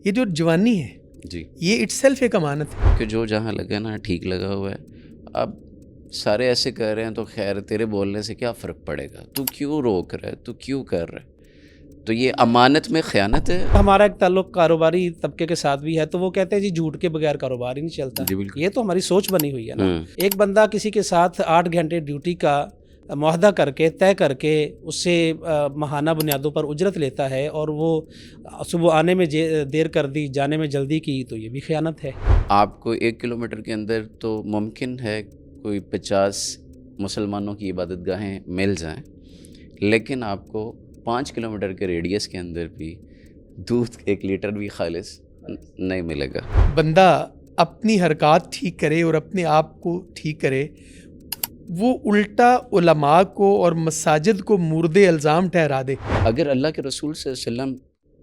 یہ جو جوانی ہے جی یہ اٹ سیلف ایک امانت ہے کہ جو جہاں لگا نا ٹھیک لگا ہوا ہے. اب سارے ایسے کر رہے ہیں تو خیر تیرے بولنے سے کیا فرق پڑے گا, تو کیوں روک رہا ہے, تو کیوں کر رہا ہے. تو یہ امانت میں خیانت ہے. ہمارا ایک تعلق کاروباری طبقے کے ساتھ بھی ہے تو وہ کہتے ہیں جی جھوٹ کے بغیر کاروبار ہی نہیں چلتا. جی بالکل. یہ تو ہماری سوچ بنی ہوئی ہے نا. ایک بندہ کسی کے ساتھ 8 گھنٹے ڈیوٹی کا معاہدہ کر کے طے کر کے اس سے ماہانہ بنیادوں پر اجرت لیتا ہے اور وہ صبح آنے میں دیر کر دی جانے میں جلدی کی, تو یہ بھی خیانت ہے. آپ کو 1 کلومیٹر کے اندر تو ممکن ہے کوئی 50 مسلمانوں کی عبادت گاہیں مل جائیں, لیکن آپ کو 5 کلومیٹر کے ریڈیس کے اندر بھی دودھ 1 لیٹر بھی خالص نہیں ملے گا. بندہ اپنی حرکات ٹھیک کرے اور اپنے آپ کو ٹھیک کرے, وہ الٹا علماء کو اور مساجد کو مورد الزام ٹھہرا دے. اگر اللہ کے رسول صلی اللہ علیہ وسلم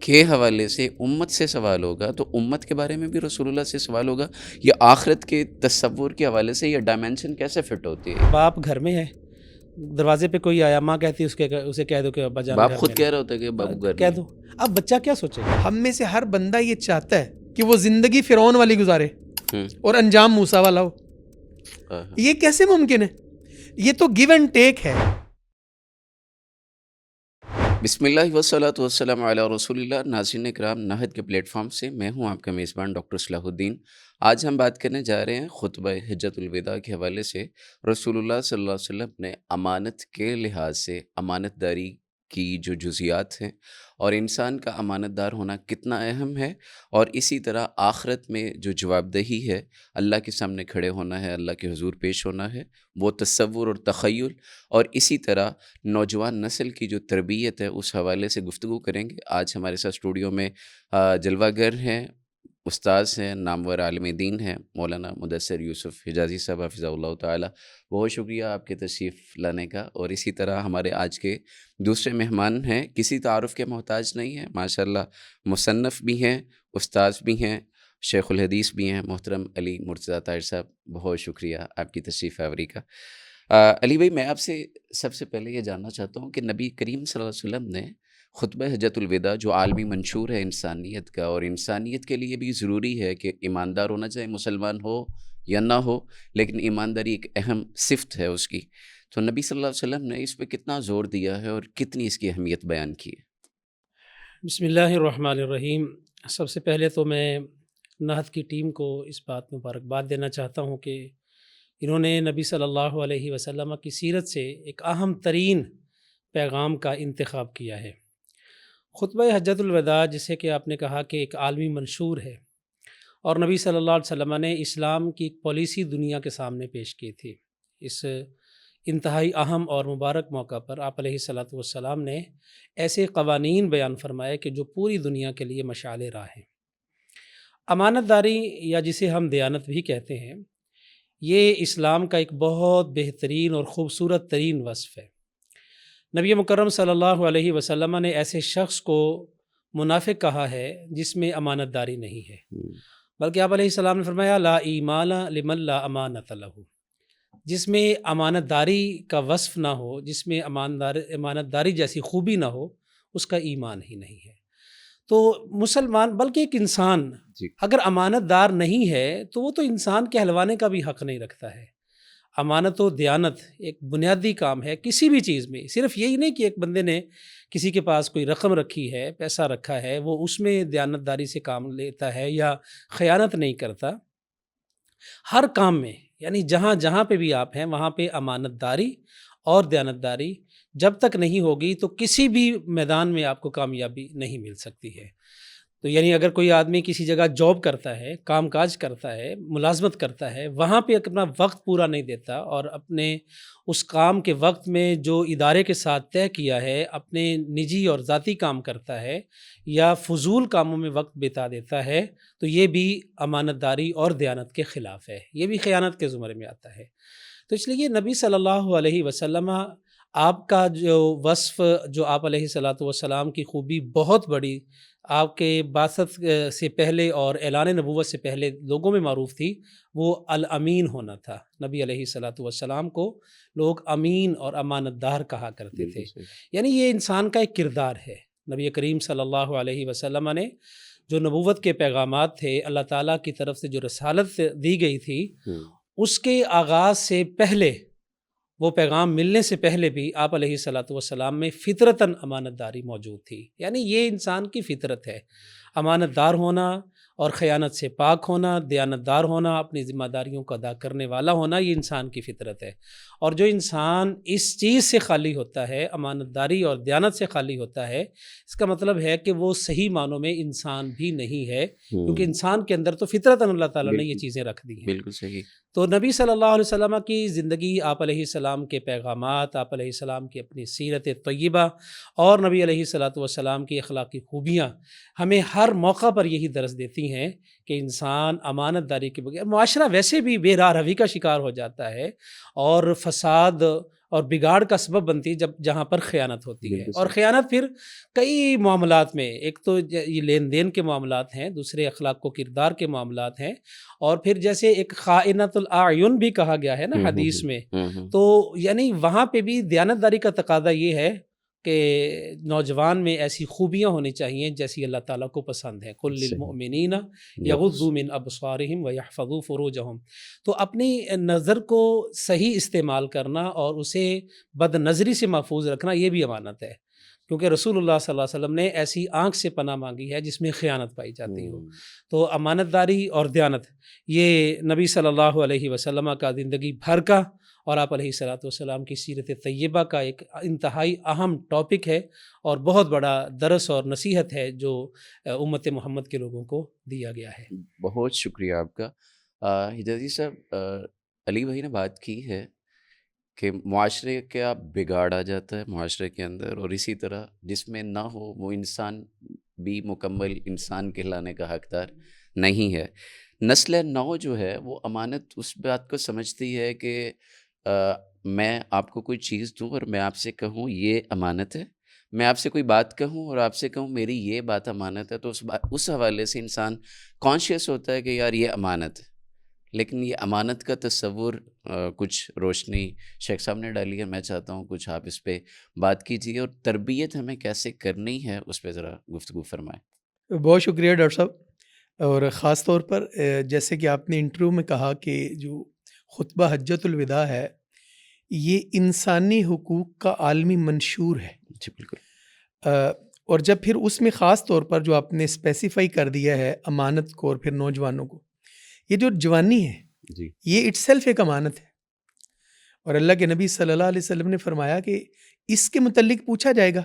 کے حوالے سے امت سے سوال ہوگا تو امت کے بارے میں بھی رسول اللہ سے سوال ہوگا. یہ آخرت کے تصور کے حوالے سے یہ ڈائمینشن کیسے فٹ ہوتی ہے. باپ گھر میں ہے, دروازے پہ کوئی آیا, ماں کہتی اسے کہہ دو کہ ابا جان باپ خود کہہ رہا ہوتا ہے کہ بابو گھر کہہ دو. اب بچہ کیا سوچے گا؟ ہم میں سے ہر بندہ یہ چاہتا ہے کہ وہ زندگی فرعون والی گزارے اور انجام موسیٰ والا ہو. یہ کیسے ممکن ہے؟ یہ تو گیو اینڈ ٹیک ہے. بسم اللہ والصلاۃ والسلام علی رسول اللہ. ناظرین اکرام, نہد کے پلیٹ فارم سے میں ہوں آپ کا میزبان ڈاکٹر صلاح الدین. آج ہم بات کرنے جا رہے ہیں خطبہ حجۃ الوداع کے حوالے سے. رسول اللہ صلی اللہ علیہ وسلم نے امانت کے لحاظ سے امانت داری کی جو جزیات ہیں اور انسان کا امانت دار ہونا کتنا اہم ہے, اور اسی طرح آخرت میں جو جواب دہی ہے, اللہ کے سامنے کھڑے ہونا ہے, اللہ کے حضور پیش ہونا ہے, وہ تصور اور تخیل, اور اسی طرح نوجوان نسل کی جو تربیت ہے اس حوالے سے گفتگو کریں گے. آج ہمارے ساتھ اسٹوڈیو میں جلوہ گر ہیں, استاذ ہیں, نامور عالم دین ہیں, مولانا مدثر یوسف حجازی صاحب حفظہ اللہ تعالی. بہت شکریہ آپ کے تشریف لانے کا. اور اسی طرح ہمارے آج کے دوسرے مہمان ہیں, کسی تعارف کے محتاج نہیں ہیں, ماشاءاللہ مصنف بھی ہیں, استاذ بھی ہیں, شیخ الحدیث بھی ہیں, محترم علی مرتضیٰ طاہر صاحب. بہت شکریہ آپ کی تشریف آوری کا. علی بھائی, میں آپ سے سب سے پہلے یہ جاننا چاہتا ہوں کہ نبی کریم صلی اللہ علیہ وسلم نے خطبہ حجۃ الوداع جو عالمی منشور ہے انسانیت کا, اور انسانیت کے لیے بھی ضروری ہے کہ ایماندار ہونا چاہے مسلمان ہو یا نہ ہو, لیکن ایمانداری ایک اہم صفت ہے اس کی, تو نبی صلی اللہ علیہ وسلم نے اس پہ کتنا زور دیا ہے اور کتنی اس کی اہمیت بیان کی ہے. بسم اللہ الرحمن الرحیم. سب سے پہلے تو میں نہد کی ٹیم کو اس بات مبارکباد دینا چاہتا ہوں کہ انہوں نے نبی صلی اللہ علیہ وسلم کی سیرت سے ایک اہم ترین پیغام کا انتخاب کیا ہے. خطبہ حجۃ الوداع, جسے کہ آپ نے کہا کہ ایک عالمی منشور ہے, اور نبی صلی اللہ علیہ وسلم نے اسلام کی ایک پالیسی دنیا کے سامنے پیش کی تھی. اس انتہائی اہم اور مبارک موقع پر آپ علیہ الصلاۃ والسلام نے ایسے قوانین بیان فرمائے کہ جو پوری دنیا کے لیے مشعل راہ ہیں. امانت داری, یا جسے ہم دیانت بھی کہتے ہیں, یہ اسلام کا ایک بہت بہترین اور خوبصورت ترین وصف ہے. نبی مکرم صلی اللہ علیہ وسلم نے ایسے شخص کو منافق کہا ہے جس میں امانت داری نہیں ہے, بلکہ آپ علیہ السلام نے فرمایا لا ایمان لمن لا امانت لہ, جس میں امانت داری کا وصف نہ ہو, جس میں امانت داری جیسی خوبی نہ ہو, اس کا ایمان ہی نہیں ہے. تو مسلمان, بلکہ ایک انسان اگر امانت دار نہیں ہے تو وہ تو انسان کہلوانے کا بھی حق نہیں رکھتا ہے. امانت و دیانت ایک بنیادی کام ہے کسی بھی چیز میں. صرف یہی نہیں کہ ایک بندے نے کسی کے پاس کوئی رقم رکھی ہے, پیسہ رکھا ہے, وہ اس میں دیانت داری سے کام لیتا ہے یا خیانت نہیں کرتا. ہر کام میں, یعنی جہاں جہاں پہ بھی آپ ہیں وہاں پہ امانت داری اور دیانت داری جب تک نہیں ہوگی تو کسی بھی میدان میں آپ کو کامیابی نہیں مل سکتی ہے. تو یعنی اگر کوئی آدمی کسی جگہ جاب کرتا ہے, کام کاج کرتا ہے, ملازمت کرتا ہے, وہاں پہ اپنا وقت پورا نہیں دیتا اور اپنے اس کام کے وقت میں جو ادارے کے ساتھ طے کیا ہے اپنے نجی اور ذاتی کام کرتا ہے یا فضول کاموں میں وقت بتا دیتا ہے, تو یہ بھی امانت داری اور دیانت کے خلاف ہے, یہ بھی خیانت کے زمرے میں آتا ہے. تو اس لیے نبی صلی اللہ علیہ وسلم, آپ کا جو وصف, جو آپ علیہ الصلاۃ والسلام کی خوبی بہت بڑی آپ کے بعثت سے پہلے اور اعلان نبوت سے پہلے لوگوں میں معروف تھی, وہ الامین ہونا تھا. نبی علیہ الصلاۃ والسلام کو لوگ امین اور امانت دار کہا کرتے تھے. یعنی یہ انسان کا ایک کردار ہے. نبی کریم صلی اللہ علیہ وسلم نے جو نبوت کے پیغامات تھے، اللہ تعالیٰ کی طرف سے جو رسالت دی گئی تھی، اس کے آغاز سے پہلے، وہ پیغام ملنے سے پہلے بھی آپ علیہ الصلاۃ والسلام میں فطرتاً امانت داری موجود تھی. یعنی یہ انسان کی فطرت ہے، امانت دار ہونا اور خیانت سے پاک ہونا، دیانت دار ہونا، اپنی ذمہ داریوں کو ادا کرنے والا ہونا، یہ انسان کی فطرت ہے. اور جو انسان اس چیز سے خالی ہوتا ہے، امانت داری اور دیانت سے خالی ہوتا ہے، اس کا مطلب ہے کہ وہ صحیح معنوں میں انسان بھی نہیں ہے، کیونکہ انسان کے اندر تو فطرتاً اللہ تعالیٰ نے یہ چیزیں رکھ دی ہیں. بالکل صحیح. تو نبی صلی اللہ علیہ وسلم کی زندگی، آپ علیہ السلام کے پیغامات، آپ علیہ السلام کی اپنی سیرت طیبہ اور نبی علیہ الصلاۃ والسلام کی اخلاقی خوبیاں ہمیں ہر موقع پر یہی درس دیتی ہیں کہ انسان امانت داری کے بغیر، معاشرہ ویسے بھی بے راہ روی کا شکار ہو جاتا ہے اور فساد اور بگاڑ کا سبب بنتی ہے جہاں پر خیانت ہوتی ہے. اور خیانت پھر کئی معاملات میں، ایک تو یہ لین دین کے معاملات ہیں، دوسرے اخلاق و کردار کے معاملات ہیں، اور پھر جیسے ایک خائنۃ الاعین بھی کہا گیا ہے نا حدیث میں، تو یعنی وہاں پہ بھی دیانت داری کا تقاضا یہ ہے کہ نوجوان میں ایسی خوبیاں ہونی چاہیے جیسی اللہ تعالیٰ کو پسند ہے. قل للمؤمنین یغضوا من ابصارہم ویحفظوا فروجہم. تو اپنی نظر کو صحیح استعمال کرنا اور اسے بد نظری سے محفوظ رکھنا، یہ بھی امانت ہے، کیونکہ رسول اللہ صلی اللہ علیہ وسلم نے ایسی آنکھ سے پناہ مانگی ہے جس میں خیانت پائی جاتی ہو. تو امانت داری اور دیانت یہ نبی صلی اللہ علیہ وسلم کا زندگی بھر کا اور آپ علیہ الصلاۃ والسلام کی سیرت طیبہ کا ایک انتہائی اہم ٹاپک ہے اور بہت بڑا درس اور نصیحت ہے جو امت محمد کے لوگوں کو دیا گیا ہے. بہت شکریہ آپ کا. حجازی صاحب، علی بھائی نے بات کی ہے کہ معاشرے کا بگاڑ آ جاتا ہے معاشرے کے اندر، اور اسی طرح جس میں نہ ہو وہ انسان بھی مکمل انسان کہلانے کا حقدار نہیں ہے. نسل نو جو ہے وہ امانت اس بات کو سمجھتی ہے کہ میں آپ کو کوئی چیز دوں اور میں آپ سے کہوں یہ امانت ہے، میں آپ سے کوئی بات کہوں اور آپ سے کہوں میری یہ بات امانت ہے، تو اس حوالے سے انسان کانشیس ہوتا ہے کہ یار یہ امانت ہے. لیکن یہ امانت کا تصور کچھ روشنی شیخ صاحب نے ڈالی ہے، میں چاہتا ہوں کچھ آپ اس پہ بات کیجیے، اور تربیت ہمیں کیسے کرنی ہے اس پہ ذرا گفتگو فرمائیں. بہت شکریہ ڈاکٹر صاحب. اور خاص طور پر جیسے کہ آپ نے انٹرویو میں کہا کہ جو خطبہ حجۃ الوداع ہے یہ انسانی حقوق کا عالمی منشور ہے. جی بالکل. اور جب پھر اس میں خاص طور پر جو آپ نے اسپیسیفائی کر دیا ہے امانت کو اور پھر نوجوانوں کو، یہ جو جوانی ہے جی یہ اٹ سیلف ایک امانت ہے. اور اللہ کے نبی صلی اللہ علیہ وسلم نے فرمایا کہ اس کے متعلق پوچھا جائے گا،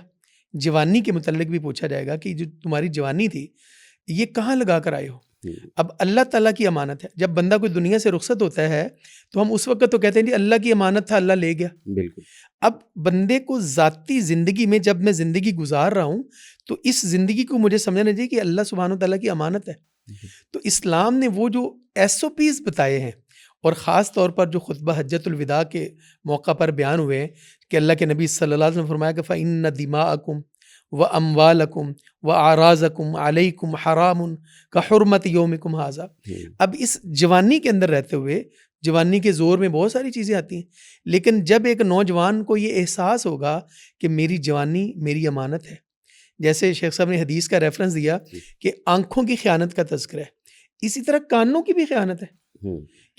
جوانی کے متعلق بھی پوچھا جائے گا کہ جو تمہاری جوانی تھی یہ کہاں لگا کر آئے ہو. اب اللہ تعالیٰ کی امانت ہے. جب بندہ کوئی دنیا سے رخصت ہوتا ہے تو ہم اس وقت تو کہتے ہیں جی اللہ کی امانت تھا، اللہ لے گیا. بالکل. اب بندے کو ذاتی زندگی میں جب میں زندگی گزار رہا ہوں تو اس زندگی کو مجھے سمجھنا چاہیے کہ اللہ سبحانہ وتعالیٰ کی امانت ہے. تو اسلام نے وہ جو SOPs بتائے ہیں، اور خاص طور پر جو خطبہ حجۃ الوداع کے موقع پر بیان ہوئے ہیں کہ اللہ کے نبی صلی اللہ علیہ وسلم نے فرمایا کہ فَإِنَّ دِمَاءَكُمْ وَأَمْوَالَكُمْ وَأَعْرَاضَكُمْ عَلَيْكُمْ حَرَامٌ كَحُرْمَةِ يَوْمِكُمْ هَذَا. اب اس جوانی کے اندر رہتے ہوئے، جوانی کے زور میں بہت ساری چیزیں آتی ہیں، لیکن جب ایک نوجوان کو یہ احساس ہوگا کہ میری جوانی میری امانت ہے، جیسے شیخ صاحب نے حدیث کا ریفرنس دیا کہ آنکھوں کی خیانت کا تذکرہ ہے، اسی طرح کانوں کی بھی خیانت ہے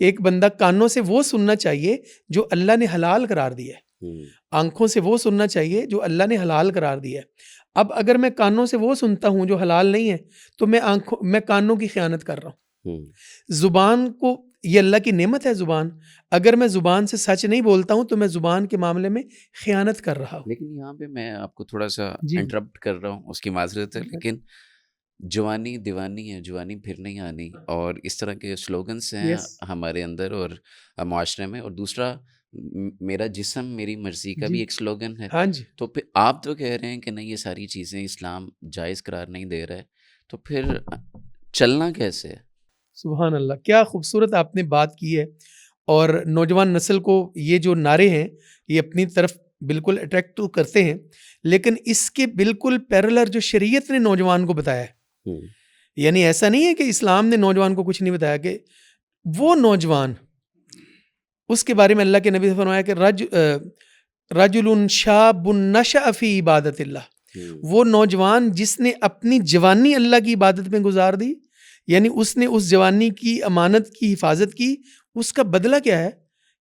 کہ ایک بندہ کانوں سے وہ سننا چاہیے جو اللہ نے حلال قرار دیا ہے، آنکھوں سے وہ سننا چاہیے جو اللہ نے حلال قرار دیا ہے. اب اگر میں کانوں سے وہ سنتا ہوں جو حلال نہیں ہے تو میں کانوں کی خیانت کر رہا ہوں. زبان کو، یہ اللہ کی نعمت ہے زبان، اگر میں زبان سے سچ نہیں بولتا ہوں تو میں زبان کے معاملے میں خیانت کر رہا ہوں. لیکن یہاں پہ میں آپ کو تھوڑا سا انٹرپٹ کر رہا ہوں، اس کی معذرت ہے، لیکن جوانی دیوانی ہے، جوانی پھر نہیں آنی، اور اس طرح کے سلوگنس ہیں ہمارے اندر اور معاشرے میں. اور دوسرا میرا جسم میری مرضی کا بھی ایک سلوگن ہے. ہاں جی. تو پھر آپ تو کہہ رہے ہیں کہ نہیں یہ ساری چیزیں اسلام جائز قرار نہیں دے رہا ہے، تو پھر چلنا کیسے ہے؟ سبحان اللہ، کیا خوبصورت آپ نے بات کی ہے. اور نوجوان نسل کو یہ جو نعرے ہیں یہ اپنی طرف بالکل اٹریکٹ تو کرتے ہیں، لیکن اس کے بالکل پیرلر جو شریعت نے نوجوان کو بتایا ہے، یعنی ایسا نہیں ہے کہ اسلام نے نوجوان کو کچھ نہیں بتایا، کہ وہ نوجوان، اس کے بارے میں اللہ کے نبی نے فرمایا کہ رجل شاب نشأ فی عبادت اللہ، وہ نوجوان جس نے اپنی جوانی اللہ کی عبادت میں گزار دی، یعنی اس نے اس جوانی کی امانت کی حفاظت کی، اس کا بدلہ کیا ہے؟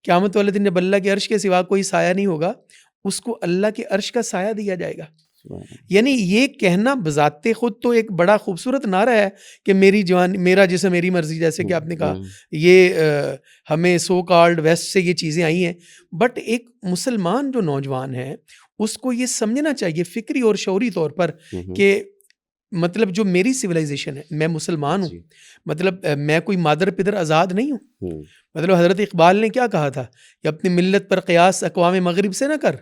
قیامت والے دن جب اللہ کے عرش کے سوا کوئی سایہ نہیں ہوگا، اس کو اللہ کے عرش کا سایہ دیا جائے گا۔ یعنی یہ کہنا بذات خود تو ایک بڑا خوبصورت نعرہ ہے کہ میری جوانی میرا جسم میری مرضی، جیسے کہ آپ نے کہا یہ ہمیں سو کالڈ ویسٹ سے یہ چیزیں آئی ہیں، بٹ ایک مسلمان جو نوجوان ہے اس کو یہ سمجھنا چاہیے فکری اور شعوری طور پر کہ مطلب جو میری سویلائزیشن ہے، میں مسلمان ہوں، مطلب میں کوئی مادر پدر آزاد نہیں ہوں۔ مطلب حضرت اقبال نے کیا کہا تھا کہ اپنی ملت پر قیاس اقوام مغرب سے نہ کر،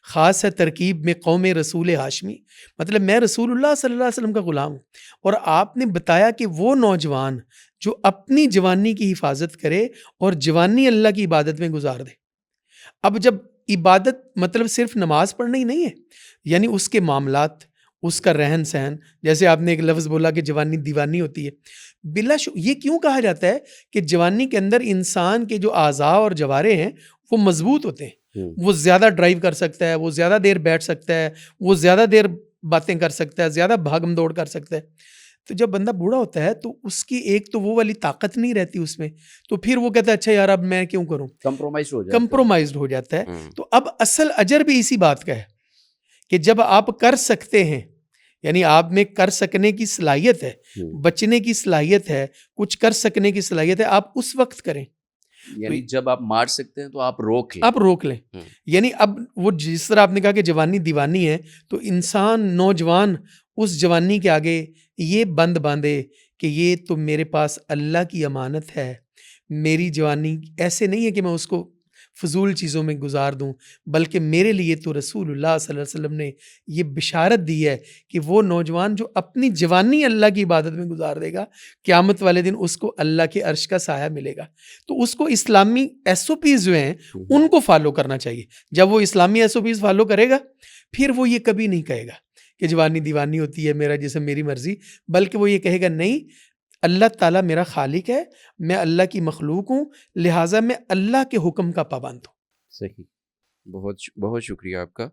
خاص ہے ترکیب میں قوم رسول ہاشمی۔ مطلب میں رسول اللہ صلی اللہ علیہ وسلم کا غلام ہوں، اور آپ نے بتایا کہ وہ نوجوان جو اپنی جوانی کی حفاظت کرے اور جوانی اللہ کی عبادت میں گزار دے۔ اب جب عبادت مطلب صرف نماز پڑھنا ہی نہیں ہے، یعنی اس کے معاملات، اس کا رہن سہن، جیسے آپ نے ایک لفظ بولا کہ جوانی دیوانی ہوتی ہے، بلا یہ کیوں کہا جاتا ہے کہ جوانی کے اندر انسان کے جو اعضاء اور جوارے ہیں وہ مضبوط ہوتے ہیں، وہ زیادہ ڈرائیو کر سکتا ہے، وہ زیادہ دیر بیٹھ سکتا ہے، وہ زیادہ دیر باتیں کر سکتا ہے، زیادہ بھاگم دوڑ کر سکتا ہے۔ تو جب بندہ بوڑھا ہوتا ہے تو اس کی ایک تو وہ والی طاقت نہیں رہتی اس میں، تو پھر وہ کہتا ہے اچھا یار اب میں کیوں کروں، کمپرومائزڈ ہو جاتا ہے۔ تو اب اصل اجر بھی اسی بات کا ہے کہ جب آپ کر سکتے ہیں، یعنی آپ میں کر سکنے کی صلاحیت ہے، بچنے کی صلاحیت ہے، کچھ کر سکنے کی صلاحیت ہے، آپ اس وقت کریں۔ یعنی جب آپ مار سکتے ہیں تو آپ روک لیں۔ یعنی اب وہ جس طرح آپ نے کہا کہ جوانی دیوانی ہے، تو انسان نوجوان اس جوانی کے آگے یہ بند باندھے کہ یہ تو میرے پاس اللہ کی امانت ہے، میری جوانی ایسے نہیں ہے کہ میں اس کو فضول چیزوں میں گزار دوں، بلکہ میرے لیے تو رسول اللہ صلی اللہ علیہ وسلم نے یہ بشارت دی ہے کہ وہ نوجوان جو اپنی جوانی اللہ کی عبادت میں گزار دے گا، قیامت والے دن اس کو اللہ کے عرش کا سایہ ملے گا۔ تو اس کو اسلامی ایس او پیز جو ہیں ان کو فالو کرنا چاہیے۔ جب وہ اسلامی ایس او پیز فالو کرے گا، پھر وہ یہ کبھی نہیں کہے گا کہ جوانی دیوانی ہوتی ہے، میرا جسم میری مرضی، بلکہ وہ یہ کہے گا نہیں، اللہ تعالیٰ میرا خالق ہے، میں اللہ کی مخلوق ہوں، لہٰذا میں اللہ کے حکم کا پابند ہوں۔ صحیح، بہت بہت شکریہ آپ کا۔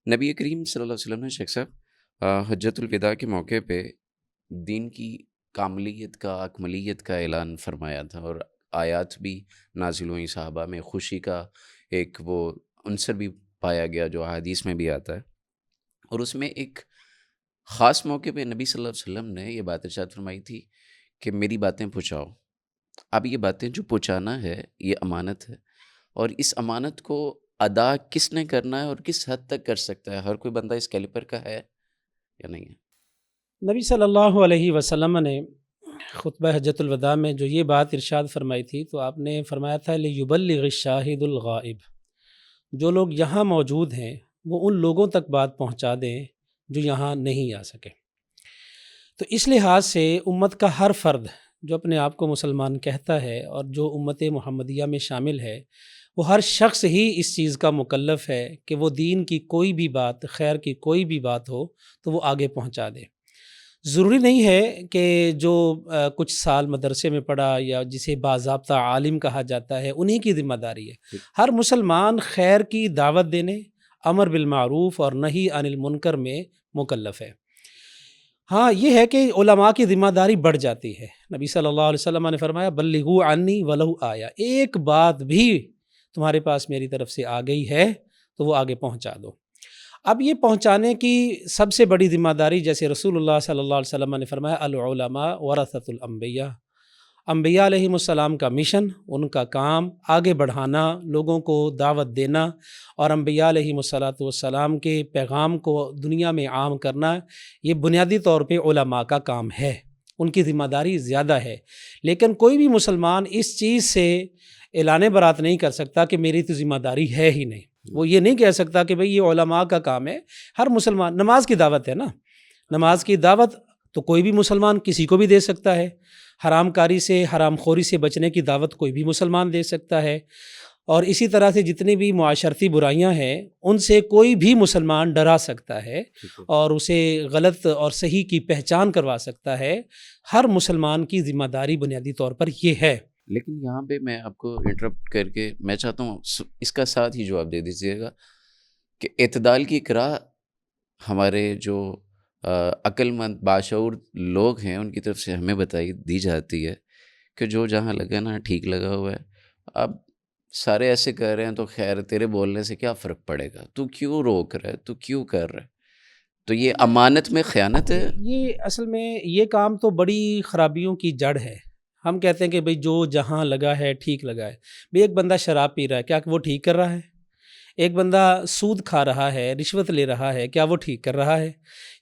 نبی کریم صلی اللہ علیہ وسلم نے شیخ صاحب حجۃ الوداع کے موقع پہ دین کی کاملیت کا، اکملیت کا اعلان فرمایا تھا، اور آیات بھی نازل ہوئیں، صحابہ میں خوشی کا ایک وہ عنصر بھی پایا گیا جو احادیث میں بھی آتا ہے، اور اس میں ایک خاص موقع پہ نبی صلی اللہ علیہ وسلم نے یہ بات ارشاد فرمائی تھی کہ میری باتیں پہنچاؤ۔ اب یہ باتیں جو پہنچانا ہے یہ امانت ہے، اور اس امانت کو ادا کس نے کرنا ہے اور کس حد تک کر سکتا ہے؟ ہر کوئی بندہ اس کیلیپر کا ہے یا نہیں ہے؟ نبی صلی اللہ علیہ وسلم نے خطبہ حجۃ الوداع میں جو یہ بات ارشاد فرمائی تھی، تو آپ نے فرمایا تھا لِيُبَلِّغِ الشَّاهِدُ الْغَائِبُ، جو لوگ یہاں موجود ہیں وہ ان لوگوں تک بات پہنچا دیں جو یہاں نہیں آ سکے۔ تو اس لحاظ سے امت کا ہر فرد جو اپنے آپ کو مسلمان کہتا ہے اور جو امت محمدیہ میں شامل ہے، وہ ہر شخص ہی اس چیز کا مکلف ہے کہ وہ دین کی کوئی بھی بات، خیر کی کوئی بھی بات ہو تو وہ آگے پہنچا دے۔ ضروری نہیں ہے کہ جو کچھ سال مدرسے میں پڑھا یا جسے باضابطہ عالم کہا جاتا ہے انہی کی ذمہ داری ہے۔ ہر مسلمان خیر کی دعوت دینے، امر بالمعروف اور نہی عن المنکر میں مکلف ہے۔ ہاں یہ ہے کہ علماء کی ذمہ داری بڑھ جاتی ہے۔ نبی صلی اللہ علیہ وسلم نے فرمایا بلغوا عنی ولو آیا، ایک بات بھی تمہارے پاس میری طرف سے آ گئی ہے تو وہ آگے پہنچا دو۔ اب یہ پہنچانے کی سب سے بڑی ذمہ داری، جیسے رسول اللہ صلی اللہ علیہ وسلم نے فرمایا العلماء ورثۃ الانبیاء، انبیاء علیہ السلام کا مشن، ان کا کام آگے بڑھانا، لوگوں کو دعوت دینا، اور انبیاء علیہ السلام کے پیغام کو دنیا میں عام کرنا، یہ بنیادی طور پہ علماء کا کام ہے، ان کی ذمہ داری زیادہ ہے۔ لیکن کوئی بھی مسلمان اس چیز سے اعلان برات نہیں کر سکتا کہ میری تو ذمہ داری ہے ہی نہیں۔ وہ یہ نہیں کہہ سکتا کہ بھئی یہ علماء کا کام ہے۔ ہر مسلمان، نماز کی دعوت ہے نا، نماز کی دعوت تو کوئی بھی مسلمان کسی کو بھی دے سکتا ہے۔ حرام کاری سے، حرام خوری سے بچنے کی دعوت کوئی بھی مسلمان دے سکتا ہے، اور اسی طرح سے جتنی بھی معاشرتی برائیاں ہیں ان سے کوئی بھی مسلمان ڈرا سکتا ہے اور اسے غلط اور صحیح کی پہچان کروا سکتا ہے۔ ہر مسلمان کی ذمہ داری بنیادی طور پر یہ ہے۔ لیکن یہاں پہ میں آپ کو انٹرپٹ کر کے میں چاہتا ہوں اس کا ساتھ ہی جواب دے دیجیے گا کہ اعتدال کی اقراء ہمارے جو عقل مند باشعور لوگ ہیں ان کی طرف سے ہمیں دی جاتی ہے کہ جو جہاں لگا نا ٹھیک لگا ہوا ہے. اب سارے ایسے کر رہے ہیں تو خیر تیرے بولنے سے کیا فرق پڑے گا، تو کیوں روک رہا ہے، تو کیوں کر رہا ہے؟ تو یہ امانت میں خیانت ہے. یہ اصل میں یہ کام تو بڑی خرابیوں کی جڑ ہے. ہم کہتے ہیں کہ بھئی جو جہاں لگا ہے ٹھیک لگا ہے. بھئی ایک بندہ شراب پی رہا ہے، کیا وہ ٹھیک کر رہا ہے؟ ایک بندہ سود کھا رہا ہے، رشوت لے رہا ہے، کیا وہ ٹھیک کر رہا ہے؟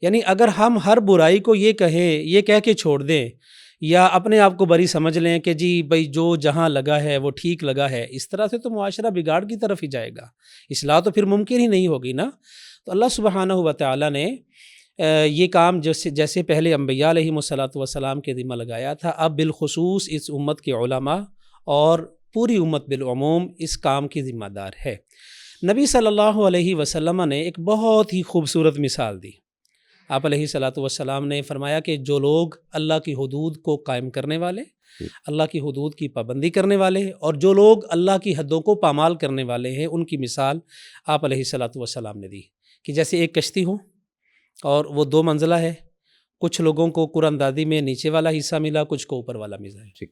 یعنی اگر ہم ہر برائی کو یہ کہہ کے چھوڑ دیں یا اپنے آپ کو بری سمجھ لیں کہ جی بھئی جو جہاں لگا ہے وہ ٹھیک لگا ہے، اس طرح سے تو معاشرہ بگاڑ کی طرف ہی جائے گا. اصلاح تو پھر ممکن ہی نہیں ہوگی نا. تو اللہ سبحانہ و تعالیٰ نے یہ کام جیسے پہلے انبیاء علیہم الصلاۃ والسلام کے ذمہ لگایا تھا، اب بالخصوص اس امت کے علماء اور پوری امت بالعموم اس کام کی ذمہ دار ہے. نبی صلی اللہ علیہ وسلم نے ایک بہت ہی خوبصورت مثال دی. آپ علیہ الصلاۃ والسلام نے فرمایا کہ جو لوگ اللہ کی حدود کو قائم کرنے والے، اللہ کی حدود کی پابندی کرنے والے، اور جو لوگ اللہ کی حدوں کو پامال کرنے والے ہیں، ان کی مثال آپ علیہ الصلاۃ والسلام نے دی کہ جیسے ایک کشتی ہو اور وہ 2 منزلہ ہے. کچھ لوگوں کو قرآن دادی میں نیچے والا حصہ ملا، کچھ کو اوپر والا ملا ہے.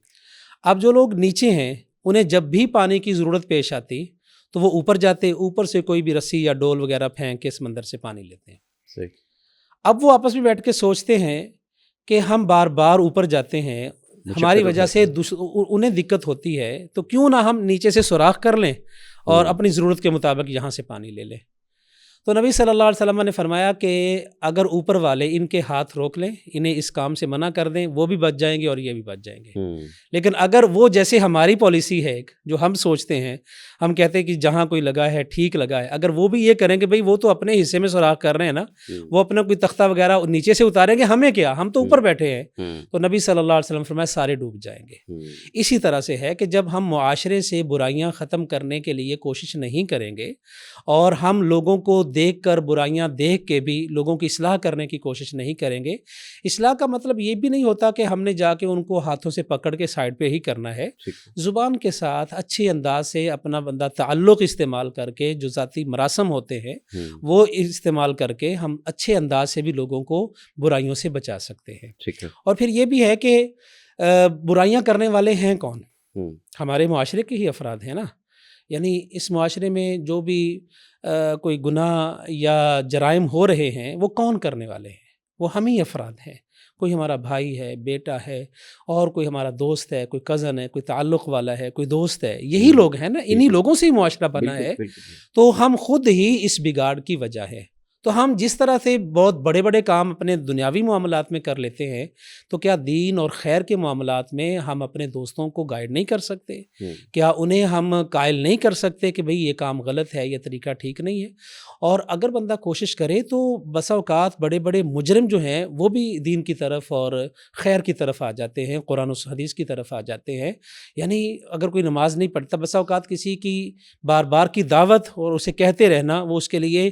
اب جو لوگ نیچے ہیں انہیں جب بھی پانی کی ضرورت پیش آتی تو وہ اوپر جاتے، اوپر سے کوئی بھی رسی یا ڈول وغیرہ پھینک کے سمندر سے پانی لیتے ہیں. اب وہ آپس میں بیٹھ کے سوچتے ہیں کہ ہم بار بار اوپر جاتے ہیں، ہماری وجہ سے انہیں دقت ہوتی ہے، تو کیوں نہ ہم نیچے سے سوراخ کر لیں اور اپنی ضرورت کے مطابق یہاں سے پانی لے لیں. تو نبی صلی اللہ علیہ وسلم نے فرمایا کہ اگر اوپر والے ان کے ہاتھ روک لیں، انہیں اس کام سے منع کر دیں، وہ بھی بچ جائیں گے اور یہ بھی بچ جائیں گے. لیکن اگر وہ جیسے ہماری پالیسی ہے جو ہم سوچتے ہیں، ہم کہتے ہیں کہ جہاں کوئی لگا ہے ٹھیک لگا ہے، اگر وہ بھی یہ کریں کہ بھئی وہ تو اپنے حصے میں سوراخ کر رہے ہیں نا، وہ اپنا کوئی تختہ وغیرہ نیچے سے اتاریں گے، ہمیں کیا، ہم تو اوپر بیٹھے ہیں. تو نبی صلی اللہ علیہ وسلم فرمایا سارے ڈوب جائیں گے. اسی طرح سے ہے کہ جب ہم معاشرے سے برائیاں ختم کرنے کے لیے کوشش نہیں کریں گے اور ہم لوگوں کو دیکھ کر برائیاں دیکھ کے بھی لوگوں کی اصلاح کرنے کی کوشش نہیں کریں گے، اصلاح کا مطلب یہ بھی نہیں ہوتا کہ ہم نے جا کے ان کو ہاتھوں سے پکڑ کے سائڈ پہ ہی کرنا ہے. زبان کے ساتھ اچھے انداز سے اپنا بندہ تعلق استعمال کر کے، جو ذاتی مراسم ہوتے ہیں وہ استعمال کر کے ہم اچھے انداز سے بھی لوگوں کو برائیوں سے بچا سکتے ہیں. اور پھر یہ بھی ہے کہ برائیاں کرنے والے ہیں کون؟ ہمارے معاشرے کے ہی افراد ہیں نا. یعنی اس معاشرے میں جو بھی کوئی گناہ یا جرائم ہو رہے ہیں وہ کون کرنے والے ہیں؟ وہ ہم ہی افراد ہیں. کوئی ہمارا بھائی ہے، بیٹا ہے، اور کوئی ہمارا دوست ہے، کوئی کزن ہے، کوئی تعلق والا ہے، کوئی دوست ہے. یہی لوگ ہیں نا، انہی لوگوں سے ہی معاشرہ بنا ہے. تو ہم خود ہی اس بگاڑ کی وجہ ہے. تو ہم جس طرح سے بہت بڑے بڑے کام اپنے دنیاوی معاملات میں کر لیتے ہیں، تو کیا دین اور خیر کے معاملات میں ہم اپنے دوستوں کو گائیڈ نہیں کر سکتے؟ کیا انہیں ہم قائل نہیں کر سکتے کہ بھئی یہ کام غلط ہے، یہ طریقہ ٹھیک نہیں ہے؟ اور اگر بندہ کوشش کرے تو بسا اوقات بڑے بڑے مجرم جو ہیں وہ بھی دین کی طرف اور خیر کی طرف آ جاتے ہیں، قرآن و حدیث کی طرف آ جاتے ہیں. یعنی اگر کوئی نماز نہیں پڑھتا، بسا اوقات کسی کی بار بار کی دعوت اور اسے کہتے رہنا وہ اس کے لیے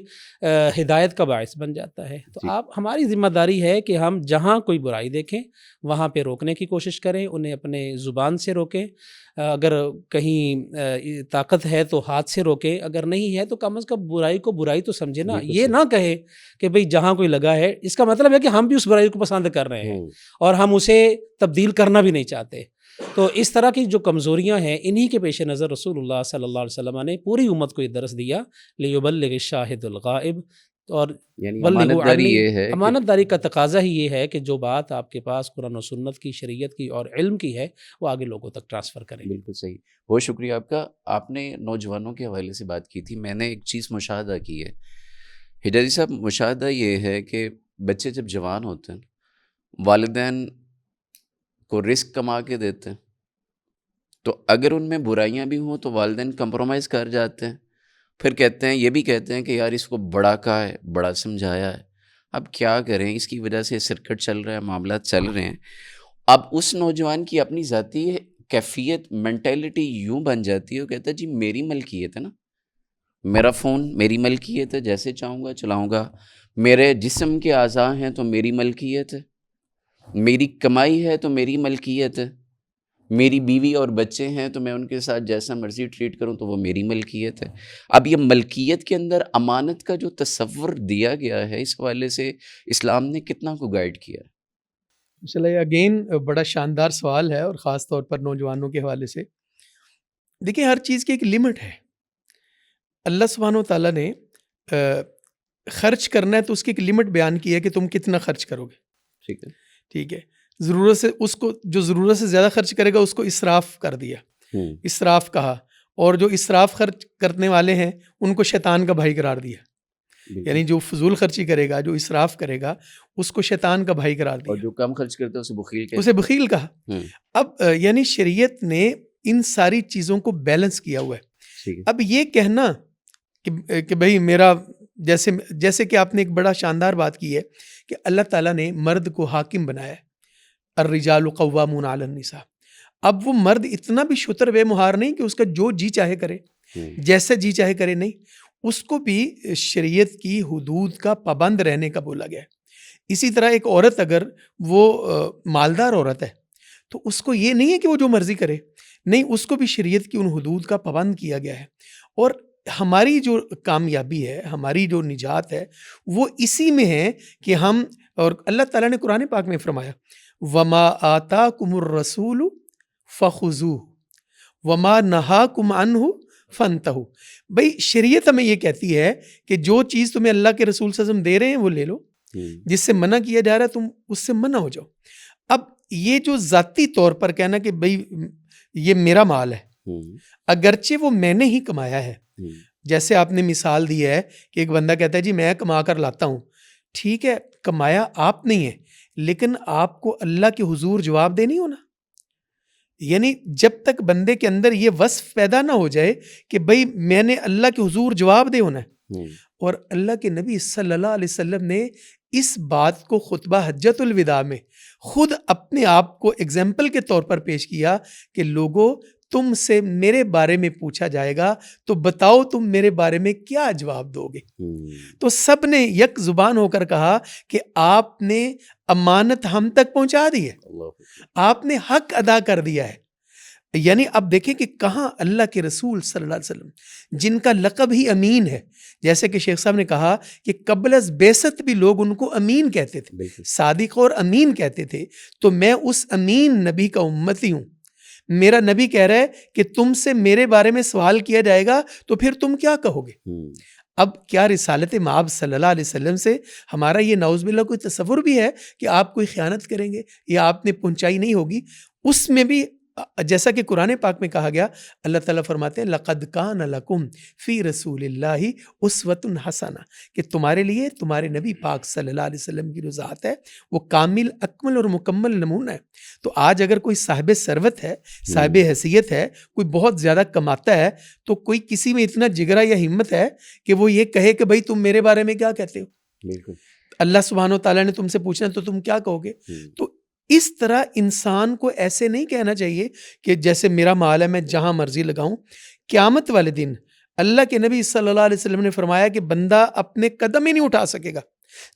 ہدایت کا باعث بن جاتا ہے. تو ہماری ذمہ داری ہے کہ ہم جہاں کوئی برائی دیکھیں وہاں پہ روکنے کی کوشش کریں، انہیں اپنے زبان سے روکیں. اگر کہیں طاقت ہے تو ہاتھ سے روکیں، اگر نہیں ہے تو کم از کم برائی کو برائی تو سمجھے نا. یہ نہ کہے کہ بھئی جہاں کوئی لگا ہے، اس کا مطلب ہے کہ ہم بھی اس برائی کو پسند کر رہے ہیں اور ہم اسے تبدیل کرنا بھی نہیں چاہتے. تو اس طرح کی جو کمزوریاں ہیں انہی کے پیش نظر رسول اللہ صلی اللہ علیہ وسلم نے پوری امت کو یہ درس دیا، لِيُبَلِّغِ الشَّاهِدُ الْغَائِبُ. اور امانت داری کا تقاضا ہی یہ ہے کہ جو بات آپ کے پاس قرآن و سنت کی، شریعت کی اور علم کی ہے وہ آگے لوگوں تک ٹرانسفر کریں. بالکل صحیح، بہت شکریہ آپ کا. آپ نے نوجوانوں کے حوالے سے بات کی تھی، میں نے ایک چیز مشاہدہ کی ہے حجازی صاحب. مشاہدہ یہ ہے کہ بچے جب جوان ہوتے ہیں والدین کو رزق کما کے دیتے ہیں، تو اگر ان میں برائیاں بھی ہوں تو والدین کمپرومائز کر جاتے ہیں، پھر کہتے ہیں، یہ بھی کہتے ہیں کہ یار اس کو بڑا کہا ہے، بڑا سمجھایا ہے، اب کیا کریں، اس کی وجہ سے سرکٹ چل رہا ہے، معاملات چل رہے ہیں. اب اس نوجوان کی اپنی ذاتی کیفیت، مینٹیلٹی یوں بن جاتی ہے، وہ کہتا ہے جی میری ملکیت ہے نا، میرا فون میری ملکیت ہے، جیسے چاہوں گا چلاؤں گا، میرے جسم کے اعضاء ہیں تو میری ملکیت ہے، میری کمائی ہے تو میری ملکیت ہے، میری بیوی اور بچے ہیں تو میں ان کے ساتھ جیسا مرضی ٹریٹ کروں تو وہ میری ملکیت ہے. اب یہ ملکیت کے اندر امانت کا جو تصور دیا گیا ہے، اس حوالے سے اسلام نے کتنا کو گائیڈ کیا ہے؟ ماشاء اللہ اگین بڑا شاندار سوال ہے، اور خاص طور پر نوجوانوں کے حوالے سے. دیکھیں ہر چیز کی ایک لمٹ ہے. اللہ سبحانہ و تعالیٰ نے خرچ کرنا ہے تو اس کی ایک لمٹ بیان کی ہے کہ تم کتنا خرچ کرو گے. ٹھیک ہے. ٹھیک ہے. ضرورت سے اس کو جو ضرورت سے زیادہ خرچ کرے گا اس کو اسراف کر دیا، اسراف کہا. اور جو اسراف خرچ کرنے والے ہیں ان کو شیطان کا بھائی قرار دیا. یعنی جو فضول خرچی کرے گا، جو اسراف کرے گا، اس کو شیطان کا بھائی قرار دیا. اور جو کم خرچ کرتا ہے اسے بخیل کہتے ہیں. اسے بخیل کہا. اب یعنی شریعت نے ان ساری چیزوں کو بیلنس کیا ہوا ہے. ٹھیک ہے. اب یہ کہنا کہ بھئی میرا جیسے کہ آپ نے ایک بڑا شاندار بات کی ہے کہ اللہ تعالیٰ نے مرد کو حاکم بنایا ہے، الرجال قوامون علی النساء. اب وہ مرد اتنا بھی شتر بے مہار نہیں کہ اس کا جو جی چاہے کرے، جیسے جی چاہے کرے، نہیں. اس کو بھی شریعت کی حدود کا پابند رہنے کا بولا گیا ہے. اسی طرح ایک عورت اگر وہ مالدار عورت ہے تو اس کو یہ نہیں ہے کہ وہ جو مرضی کرے، نہیں، اس کو بھی شریعت کی ان حدود کا پابند کیا گیا ہے. اور ہماری جو کامیابی ہے، ہماری جو نجات ہے، وہ اسی میں ہے کہ ہم، اور اللہ تعالیٰ نے قرآن پاک میں فرمایا وَمَا آتَاكُمُ الرَّسُولُ فَخُذُوهُ وَمَا نَهَاكُمْ عَنْهُ فَانْتَهُوا. بھئی شریعت ہمیں یہ کہتی ہے کہ جو چیز تمہیں اللہ کے رسول صلی اللہ علیہ وسلم دے رہے ہیں وہ لے لو، جس سے منع کیا جا رہا ہے تم اس سے منع ہو جاؤ. اب یہ جو ذاتی طور پر کہنا کہ بھئی یہ میرا مال ہے، اگرچہ وہ میں نے ہی کمایا ہے. جیسے آپ نے مثال دی ہے کہ ایک بندہ کہتا ہے جی میں کما کر لاتا ہوں. ٹھیک ہے، کمایا آپ نہیں ہے، لیکن آپ کو اللہ کے حضور جواب دے نہیں ہونا. یعنی جب تک بندے کے اندر یہ وصف پیدا نہ ہو جائے کہ بھئی میں نے اللہ کے حضور جواب دے ہونا ہے. اور اللہ کے نبی صلی اللہ علیہ وسلم نے اس بات کو خطبہ حجۃ الوداع میں خود اپنے آپ کو ایگزامپل کے طور پر پیش کیا کہ لوگوں، تم سے میرے بارے میں پوچھا جائے گا تو بتاؤ تم میرے بارے میں کیا جواب دو گے. تو سب نے یک زبان ہو کر کہا کہ آپ نے امانت ہم تک پہنچا دی ہے، آپ نے حق ادا کر دیا ہے. یعنی اب دیکھیں کہ کہاں اللہ کے رسول صلی اللہ علیہ وسلم جن کا لقب ہی امین ہے، جیسے کہ شیخ صاحب نے کہا کہ قبل از بعثت بھی لوگ ان کو امین کہتے تھے، صادق اور امین کہتے تھے. تو میں اس امین نبی کا امتی ہوں. میرا نبی کہہ رہا ہے کہ تم سے میرے بارے میں سوال کیا جائے گا تو پھر تم کیا کہو گے. اب کیا رسالت مآب صلی اللہ علیہ وسلم سے ہمارا یہ نعوذ باللہ کوئی تصور بھی ہے کہ آپ کوئی خیانت کریں گے یا آپ نے پہنچائی نہیں ہوگی؟ اس میں بھی جیسا کہ قرآن پاک میں کہا گیا، اللہ تعالیٰ فرماتے ہیں لَقَدْ كَانَ لَكُمْ فِي رَسُولِ اللَّهِ أُسْوَةٌ حَسَنَةٌ، کہ تمہارے لیے تمہارے نبی پاک صلی اللہ علیہ وسلم کی جو ذات ہے وہ کامل، اکمل اور مکمل نمونہ ہے. تو آج اگر کوئی صاحب ثروت ہے، صاحب حیثیت ہے، کوئی بہت زیادہ کماتا ہے، تو کوئی کسی میں اتنا جگرا یا ہمت ہے کہ وہ یہ کہے کہ بھائی تم میرے بارے میں کیا کہتے ہو؟ بالکل. اللہ سبحانہ و تعالیٰ نے تم سے پوچھنا تو تم کیا کہو گے؟ تو اس طرح انسان کو ایسے نہیں کہنا چاہیے کہ جیسے میرا مال ہے میں جہاں مرضی لگاؤں. قیامت والے دن اللہ کے نبی صلی اللہ علیہ وسلم نے فرمایا کہ بندہ اپنے قدم ہی نہیں اٹھا سکے گا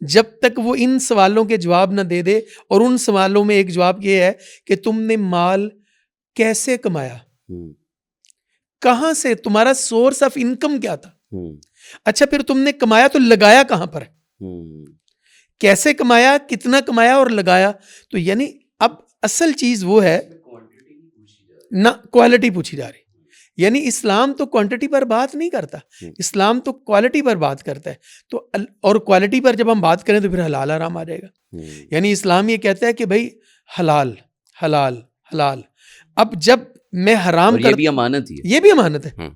جب تک وہ ان سوالوں کے جواب نہ دے دے. اور ان سوالوں میں ایک جواب یہ ہے کہ تم نے مال کیسے کمایا، کہاں سے، تمہارا سورس آف انکم کیا تھا. اچھا پھر تم نے کمایا تو لگایا کہاں پر ہے، کیسے کمایا، کتنا کمایا اور لگایا. تو یعنی اب اصل چیز وہ ہے نہ کوالٹی پوچھی جا رہی. یعنی اسلام تو کوانٹٹی پر بات نہیں کرتا، اسلام تو کوالٹی پر بات کرتا ہے. تو اور کوالٹی پر جب ہم بات کریں تو پھر حلال حرام آ جائے گا. یعنی اسلام یہ کہتا ہے کہ بھائی حلال حلال حلال. اب جب میں حرام یہ بھی امانت ہی ہے، یہ بھی امانت ہے.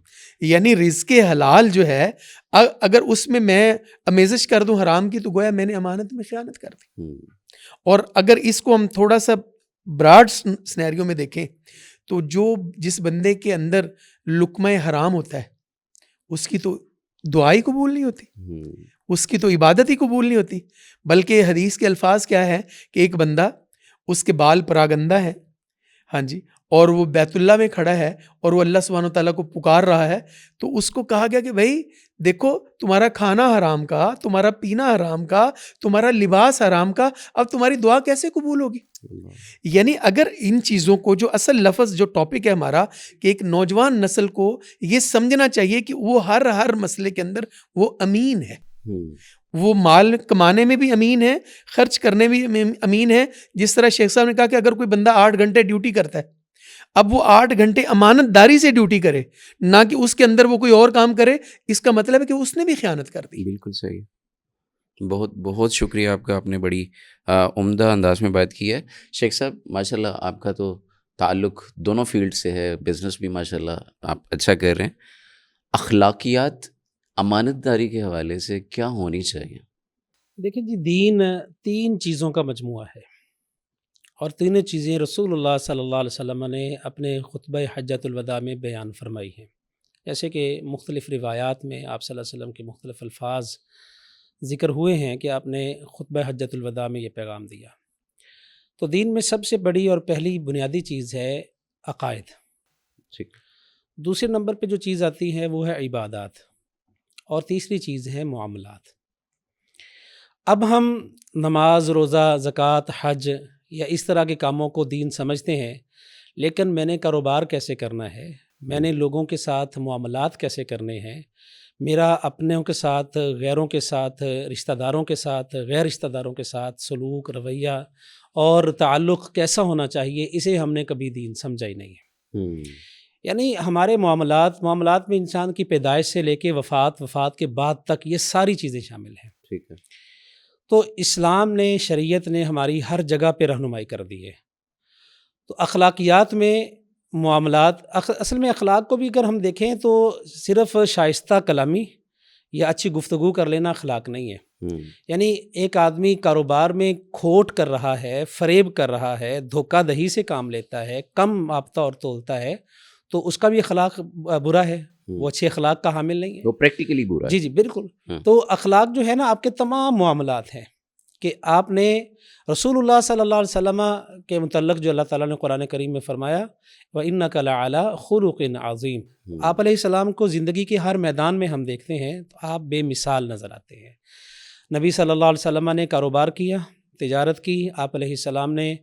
یعنی رزق حلال جو ہے اگر اس میں امیزش کر دوں حرام کی تو گویا میں نے امانت میں خیانت کر دی. اور اگر اس کو ہم تھوڑا سا براڈ سینیریو میں دیکھیں تو جس بندے کے اندر لقمہ حرام ہوتا ہے اس کی تو دعا ہی قبول نہیں ہوتی، اس کی تو عبادت ہی قبول نہیں ہوتی. بلکہ حدیث کے الفاظ کیا ہے کہ ایک بندہ، اس کے بال پراگندہ ہیں، ہاں جی، اور وہ بیت اللہ میں کھڑا ہے اور وہ اللہ سبحانہ وتعالیٰ کو پکار رہا ہے. تو اس کو کہا گیا کہ بھائی دیکھو تمہارا کھانا حرام کا، تمہارا پینا حرام کا، تمہارا لباس حرام کا، اب تمہاری دعا کیسے قبول ہوگی؟ یعنی اگر ان چیزوں کو جو اصل لفظ جو ٹاپک ہے ہمارا کہ ایک نوجوان نسل کو یہ سمجھنا چاہیے کہ وہ ہر مسئلے کے اندر وہ امین ہے، وہ مال کمانے میں بھی امین ہے، خرچ کرنے میں بھی امین ہے. جس طرح شیخ صاحب نے کہا کہ اگر کوئی بندہ 8 گھنٹے ڈیوٹی کرتا ہے، اب وہ 8 گھنٹے امانت داری سے ڈیوٹی کرے، نہ کہ اس کے اندر وہ کوئی اور کام کرے، اس کا مطلب ہے کہ اس نے بھی خیانت کر دی. بالکل صحیح. بہت بہت شکریہ آپ کا، آپ نے بڑی عمدہ انداز میں بات کی ہے. شیخ صاحب ماشاء اللہ آپ کا تو تعلق دونوں فیلڈ سے ہے، بزنس بھی ماشاء اللہ آپ اچھا کر رہے ہیں. اخلاقیات امانت داری کے حوالے سے کیا ہونی چاہیے؟ دیکھیں جی، دین 3 چیزوں کا مجموعہ ہے، اور تینوں چیزیں رسول اللہ صلی اللہ علیہ وسلم نے اپنے خطبہ حجۃ الوداع میں بیان فرمائی ہیں. جیسے کہ مختلف روایات میں آپ صلی اللہ علیہ وسلم کے مختلف الفاظ ذکر ہوئے ہیں کہ آپ نے خطبہ حجۃ الوداع میں یہ پیغام دیا. تو دین میں سب سے بڑی اور پہلی بنیادی چیز ہے عقائد. ٹھیک. دوسرے نمبر پہ جو چیز آتی ہے وہ ہے عبادات، اور تیسری چیز ہے معاملات. اب ہم نماز، روزہ، زکوٰۃ، حج یا اس طرح کے کاموں کو دین سمجھتے ہیں، لیکن میں نے کاروبار کیسے کرنا ہے، میں نے لوگوں کے ساتھ معاملات کیسے کرنے ہیں، میرا اپنوں کے ساتھ، غیروں کے ساتھ، رشتہ داروں کے ساتھ، غیر رشتہ داروں کے ساتھ سلوک، رویہ اور تعلق کیسا ہونا چاہیے، اسے ہم نے کبھی دین سمجھا ہی نہیں ہے. یعنی ہمارے معاملات میں انسان کی پیدائش سے لے کے وفات کے بعد تک یہ ساری چیزیں شامل ہیں. ٹھیک ہے. تو اسلام نے، شریعت نے ہماری ہر جگہ پہ رہنمائی کر دی ہے. تو اخلاقیات میں معاملات، اصل میں اخلاق کو بھی اگر ہم دیکھیں تو صرف شائستہ کلامی یا اچھی گفتگو کر لینا اخلاق نہیں ہے. یعنی ایک آدمی کاروبار میں کھوٹ کر رہا ہے، فریب کر رہا ہے، دھوکہ دہی سے کام لیتا ہے، کم آپتا اور تولتا ہے، تو اس کا بھی اخلاق برا ہے، وہ اچھے اخلاق کا حامل نہیں ہے، وہ پریکٹیکلی برا ہے. جی بالکل. تو اخلاق جو ہے نا، آپ کے تمام معاملات ہیں کہ آپ نے رسول اللہ صلی اللہ علیہ وسلم کے متعلق جو اللہ تعالیٰ نے قرآن کریم میں فرمایا، وَإِنَّكَ لَعَلَىٰ خُلُقٍ عَظِيمٍ، آپ علیہ السلام کو زندگی کے ہر میدان میں ہم دیکھتے ہیں تو آپ بے مثال نظر آتے ہیں. نبی صلی اللہ علیہ وسلم نے کاروبار کیا، تجارت کی، آپ علیہ السلام نے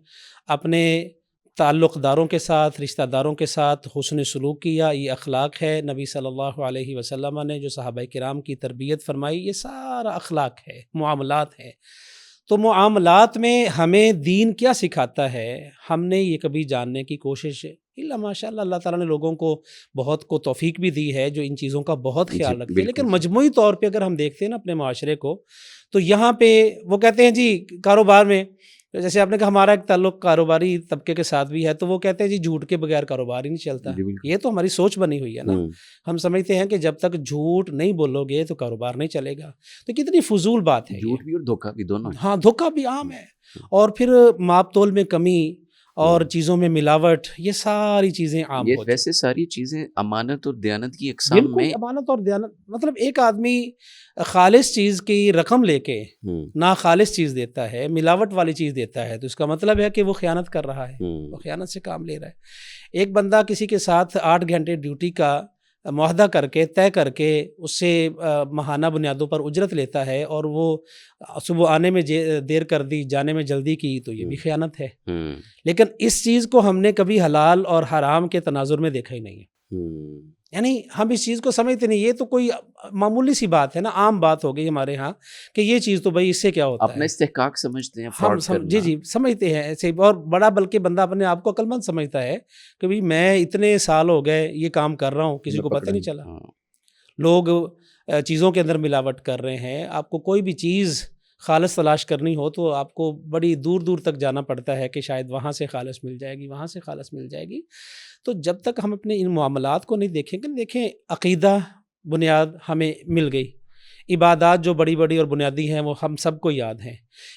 اپنے تعلق داروں کے ساتھ، رشتہ داروں کے ساتھ حسن سلوک کیا، یہ اخلاق ہے. نبی صلی اللہ علیہ وسلم نے جو صحابہ کرام کی تربیت فرمائی، یہ سارا اخلاق ہے، معاملات ہے. تو معاملات میں ہمیں دین کیا سکھاتا ہے، ہم نے یہ کبھی جاننے کی کوشش اللہ ماشاء اللہ، اللہ تعالیٰ نے لوگوں کو بہت کو توفیق بھی دی ہے جو ان چیزوں کا بہت خیال رکھتے ہیں. لیکن مجموعی طور پہ اگر ہم دیکھتے ہیں نا اپنے معاشرے کو، تو یہاں پہ وہ کہتے ہیں جی کاروبار میں، جیسے آپ نے کہا ہمارا ایک تعلق کاروباری طبقے کے ساتھ بھی ہے، تو وہ کہتے ہیں جی جھوٹ کے بغیر کاروبار ہی نہیں چلتا. یہ تو ہماری سوچ بنی ہوئی ہے نا. ہم سمجھتے ہیں کہ جب تک جھوٹ نہیں بولو گے تو کاروبار نہیں چلے گا. تو کتنی فضول بات ہے. جھوٹ بھی اور دھوکہ بھی دونوں. ہاں، دھوکہ بھی عام ہے، اور پھر ماپ تول میں کمی اور چیزوں میں ملاوٹ، یہ ساری چیزیں عام ہوتی ہیں. ویسے ساری چیزیں امانت اور دیانت کی اقسام میں. امانت اور دیانت مطلب ایک آدمی خالص چیز کی رقم لے کے ناخالص چیز دیتا ہے، ملاوٹ والی چیز دیتا ہے، تو اس کا مطلب ہے کہ وہ خیانت کر رہا ہے، وہ خیانت سے کام لے رہا ہے. ایک بندہ کسی کے ساتھ 8 گھنٹے ڈیوٹی کا معاہدہ کر کے، طے کر کے، اس سے ماہانہ بنیادوں پر اجرت لیتا ہے، اور وہ صبح آنے میں دیر کر دی، جانے میں جلدی کی، تو یہ بھی خیانت ہے. لیکن اس چیز کو ہم نے کبھی حلال اور حرام کے تناظر میں دیکھا ہی نہیں ہے. یعنی ہم اس چیز کو سمجھتے نہیں، یہ تو کوئی معمولی سی بات ہے نا، عام بات ہو گئی ہمارے ہاں کہ یہ چیز تو بھائی اس سے کیا ہوتا ہے، اپنا استحقاق سمجھتے ہیں، ہم جی سمجھتے ہیں ایسے. اور بڑا بلکہ بندہ اپنے آپ کو عقل مند سمجھتا ہے کہ بھائی میں اتنے سال ہو گئے یہ کام کر رہا ہوں، کسی کو پتہ نہیں چلا. لوگ چیزوں کے اندر ملاوٹ کر رہے ہیں. آپ کو کوئی بھی چیز خالص تلاش کرنی ہو تو آپ کو بڑی دور دور تک جانا پڑتا ہے کہ شاید وہاں سے خالص مل جائے گی، وہاں سے خالص مل جائے گی. تو جب تک ہم اپنے ان معاملات کو نہیں دیکھیں گے، دیکھیں عقیدہ بنیاد ہمیں مل گئی، عبادات جو بڑی بڑی اور بنیادی ہیں وہ ہم سب کو یاد ہیں،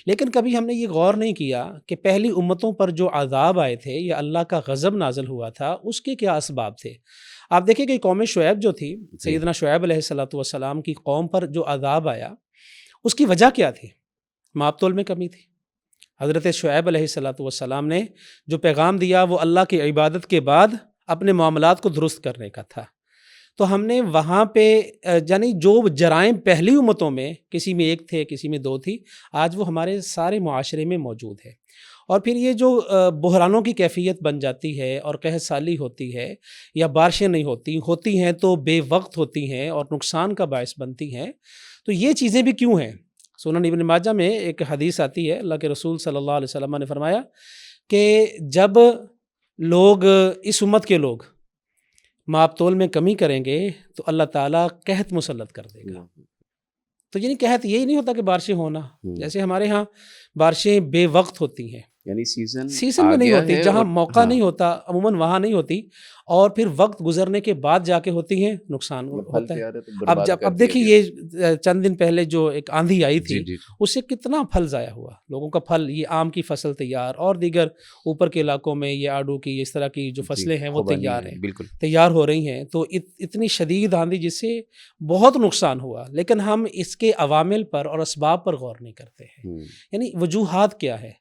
لیکن کبھی ہم نے یہ غور نہیں کیا کہ پہلی امتوں پر جو عذاب آئے تھے یا اللہ کا غضب نازل ہوا تھا، اس کے کیا اسباب تھے. آپ دیکھیں کہ قوم شعیب جو تھی، سیدنا شعیب علیہ السلام کی قوم پر جو عذاب آیا، اس کی وجہ کیا تھی؟ ماپ تول میں کمی تھی. حضرت شعیب علیہ السلام نے جو پیغام دیا وہ اللہ کی عبادت کے بعد اپنے معاملات کو درست کرنے کا تھا. تو ہم نے وہاں پہ یعنی جو جرائم پہلی امتوں میں کسی میں 1 تھے، کسی میں 2 تھی، آج وہ ہمارے سارے معاشرے میں موجود ہے. اور پھر یہ جو بحرانوں کی کیفیت بن جاتی ہے اور قحط سالی ہوتی ہے یا بارشیں نہیں ہوتی ہیں تو بے وقت ہوتی ہیں اور نقصان کا باعث بنتی ہیں، تو یہ چیزیں بھی کیوں ہیں؟ سنن ابن ماجہ میں ایک حدیث آتی ہے، اللہ کے رسول صلی اللہ علیہ وسلم نے فرمایا کہ جب لوگ اس امت کے لوگ ماپ تول میں کمی کریں گے تو اللہ تعالیٰ قحط مسلط کر دے گا۔ تو یعنی قحط یہی نہیں ہوتا کہ بارشیں ہونا، جیسے ہمارے ہاں بارشیں بے وقت ہوتی ہیں، یعنی سیزن میں نہیں ہوتی، جہاں موقع نہیں ہوتا عموماً وہاں نہیں ہوتی، اور پھر وقت گزرنے کے بعد جا کے ہوتی ہیں، نقصان ہوتا ہے۔ اب دیکھیے یہ چند دن پہلے جو ایک آندھی آئی تھی، اس سے کتنا پھل ضائع ہوا، لوگوں کا پھل، یہ آم کی فصل تیار، اور دیگر اوپر کے علاقوں میں یہ آڑو کی اس طرح کی جو فصلیں ہیں وہ تیار ہو رہی ہیں۔ تو اتنی شدید آندھی جس سے بہت نقصان ہوا، لیکن ہم اس کے عوامل پر اور اسباب پر غور نہیں کرتے ہیں، یعنی وجوہات کیا ہے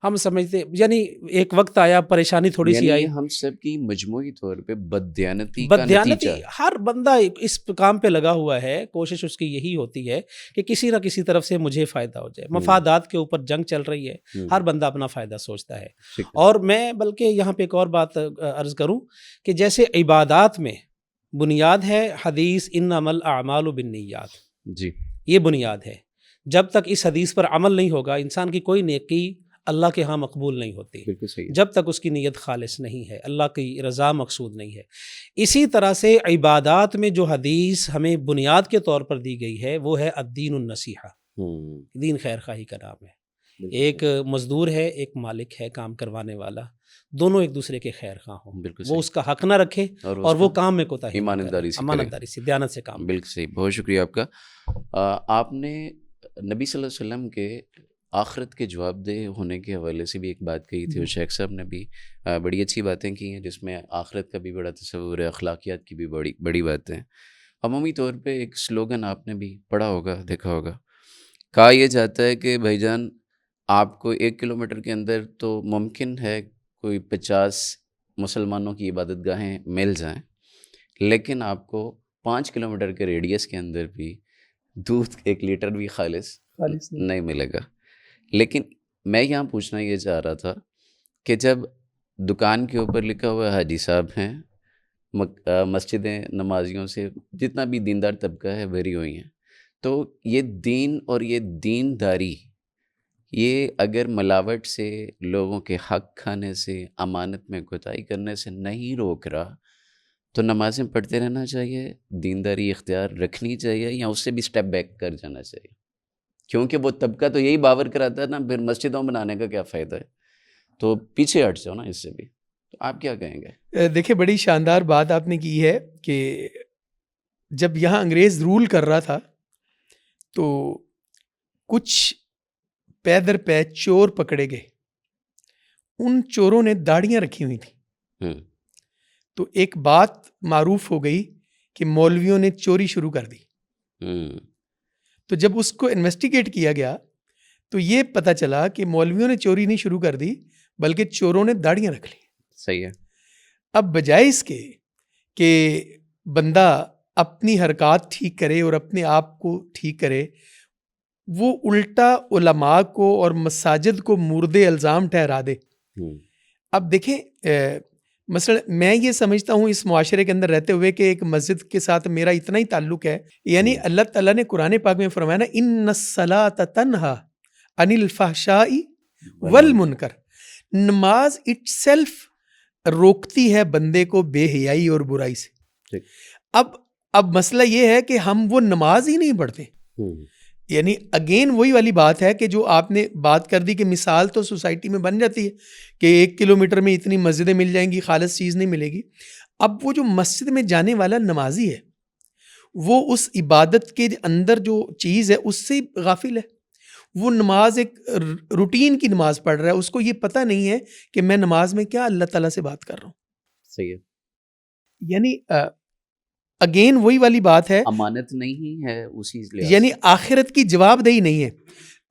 ہم سمجھتے، یعنی ایک وقت آیا پریشانی تھوڑی سی آئی، ہم سب کی مجموعی طور پہ بددیانتی کا نتیجہ، ہر بندہ اس کام پہ لگا ہوا ہے، کوشش اس کی یہی ہوتی ہے کہ کسی نہ کسی طرف سے مجھے فائدہ ہو جائے، مفادات کے اوپر جنگ چل رہی ہے، ہر بندہ اپنا فائدہ سوچتا ہے۔ اور میں بلکہ یہاں پہ ایک اور بات عرض کروں کہ جیسے عبادات میں بنیاد ہے حدیث انما الاعمال بالنیات، جی یہ بنیاد ہے، جب تک اس حدیث پر عمل نہیں ہوگا انسان کی کوئی نیکی اللہ کے ہاں مقبول نہیں ہوتی، جب تک اس کی نیت خالص نہیں ہے، اللہ کی رضا مقصود نہیں ہے۔ اسی طرح سے عبادات میں جو حدیث ہمیں بنیاد کے طور پر دی گئی ہے وہ ہے الدین النصیحہ، دین خیر خواہی کا نام ہے۔ ایک مزدور ہے، ایک مالک ہے کام کروانے والا، دونوں ایک دوسرے کے خیر خواہ ہوں، وہ اس کا حق نہ رکھے اور وہ کام میں کوتاہی، امانتداری سے، دیانت سے کام۔ بالکل صحیح، بہت شکریہ آپ کا۔ آپ نے نبی صلی اللہ علیہ وسلم کے آخرت کے جواب دہ ہونے کے حوالے سے بھی ایک بات کہی تھی، اور شیخ صاحب نے بھی بڑی اچھی باتیں کی ہیں، جس میں آخرت کا بھی بڑا تصور ہے، اخلاقیات کی بھی بڑی باتیں ہیں۔ عمومی طور پہ ایک سلوگن آپ نے بھی پڑھا ہوگا، دیکھا ہوگا، کہا یہ جاتا ہے کہ بھائی جان آپ کو 1 کلومیٹر کے اندر تو ممکن ہے کوئی 50 مسلمانوں کی عبادت گاہیں مل جائیں، لیکن آپ کو 5 کلومیٹر کے ریڈیس کے اندر بھی دودھ 1 لیٹر بھی خالص نہیں ملے گا۔ لیکن میں یہاں پوچھنا یہ چاہ رہا تھا کہ جب دکان کے اوپر لکھا ہوا حاجی صاحب ہیں، مسجدیں نمازیوں سے جتنا بھی دیندار طبقہ ہے بھری ہوئی ہیں، تو یہ دین اور یہ دینداری، یہ اگر ملاوٹ سے، لوگوں کے حق کھانے سے، امانت میں کوتاہی کرنے سے نہیں روک رہا، تو نمازیں پڑھتے رہنا چاہیے، دینداری اختیار رکھنی چاہیے، یا اس سے بھی سٹیپ بیک کر جانا چاہیے؟ کیونکہ وہ طبقہ تو یہی باور کراتا ہے نا، پھر مسجدوں بنانے کا کیا فائدہ ہے، تو پیچھے ہٹ جاؤ نا اس سے بھی۔ تو آپ کیا کہیں گے؟ دیکھیں بڑی شاندار بات آپ نے کی ہے کہ جب یہاں انگریز رول کر رہا تھا تو کچھ پے در پے چور پکڑے گئے، ان چوروں نے داڑیاں رکھی ہوئی تھیں، تو ایک بات معروف ہو گئی کہ مولویوں نے چوری شروع کر دی۔ تو جب اس کو انویسٹیگیٹ کیا گیا تو یہ پتہ چلا کہ مولویوں نے چوری نہیں شروع کر دی بلکہ چوروں نے داڑیاں رکھ لی۔ صحیح ہے۔ اب بجائے اس کے کہ بندہ اپنی حرکات ٹھیک کرے اور اپنے آپ کو ٹھیک کرے، وہ الٹا علماء کو اور مساجد کو مورد الزام ٹھہرا دے۔ اب دیکھیں مثلا میں یہ سمجھتا ہوں اس معاشرے کے اندر رہتے ہوئے کہ ایک مسجد کے ساتھ میرا اتنا ہی تعلق ہے، یعنی اللہ تعالیٰ نے قرآن پاک میں فرمایا نا ان الصلاۃ تنہا عن الفحشاء والمنکر، نماز اٹ سیلف روکتی ہے بندے کو بے حیائی اور برائی سے۔ اب مسئلہ یہ ہے کہ ہم وہ نماز ہی نہیں پڑھتے، یعنی اگین وہی والی بات ہے کہ جو آپ نے بات کر دی کہ مثال تو سوسائٹی میں بن جاتی ہے کہ 1 کلومیٹر میں اتنی مسجدیں مل جائیں گی، خالص چیز نہیں ملے گی۔ اب وہ جو مسجد میں جانے والا نمازی ہے وہ اس عبادت کے اندر جو چیز ہے اس سے غافل ہے، وہ نماز ایک روٹین کی نماز پڑھ رہا ہے، اس کو یہ پتہ نہیں ہے کہ میں نماز میں کیا اللہ تعالیٰ سے بات کر رہا ہوں۔ صحیح ہے، یعنی اگین وہی والی بات ہے، امانت نہیں ہے اسی لیے، یعنی آخرت کی جواب دہی نہیں ہے۔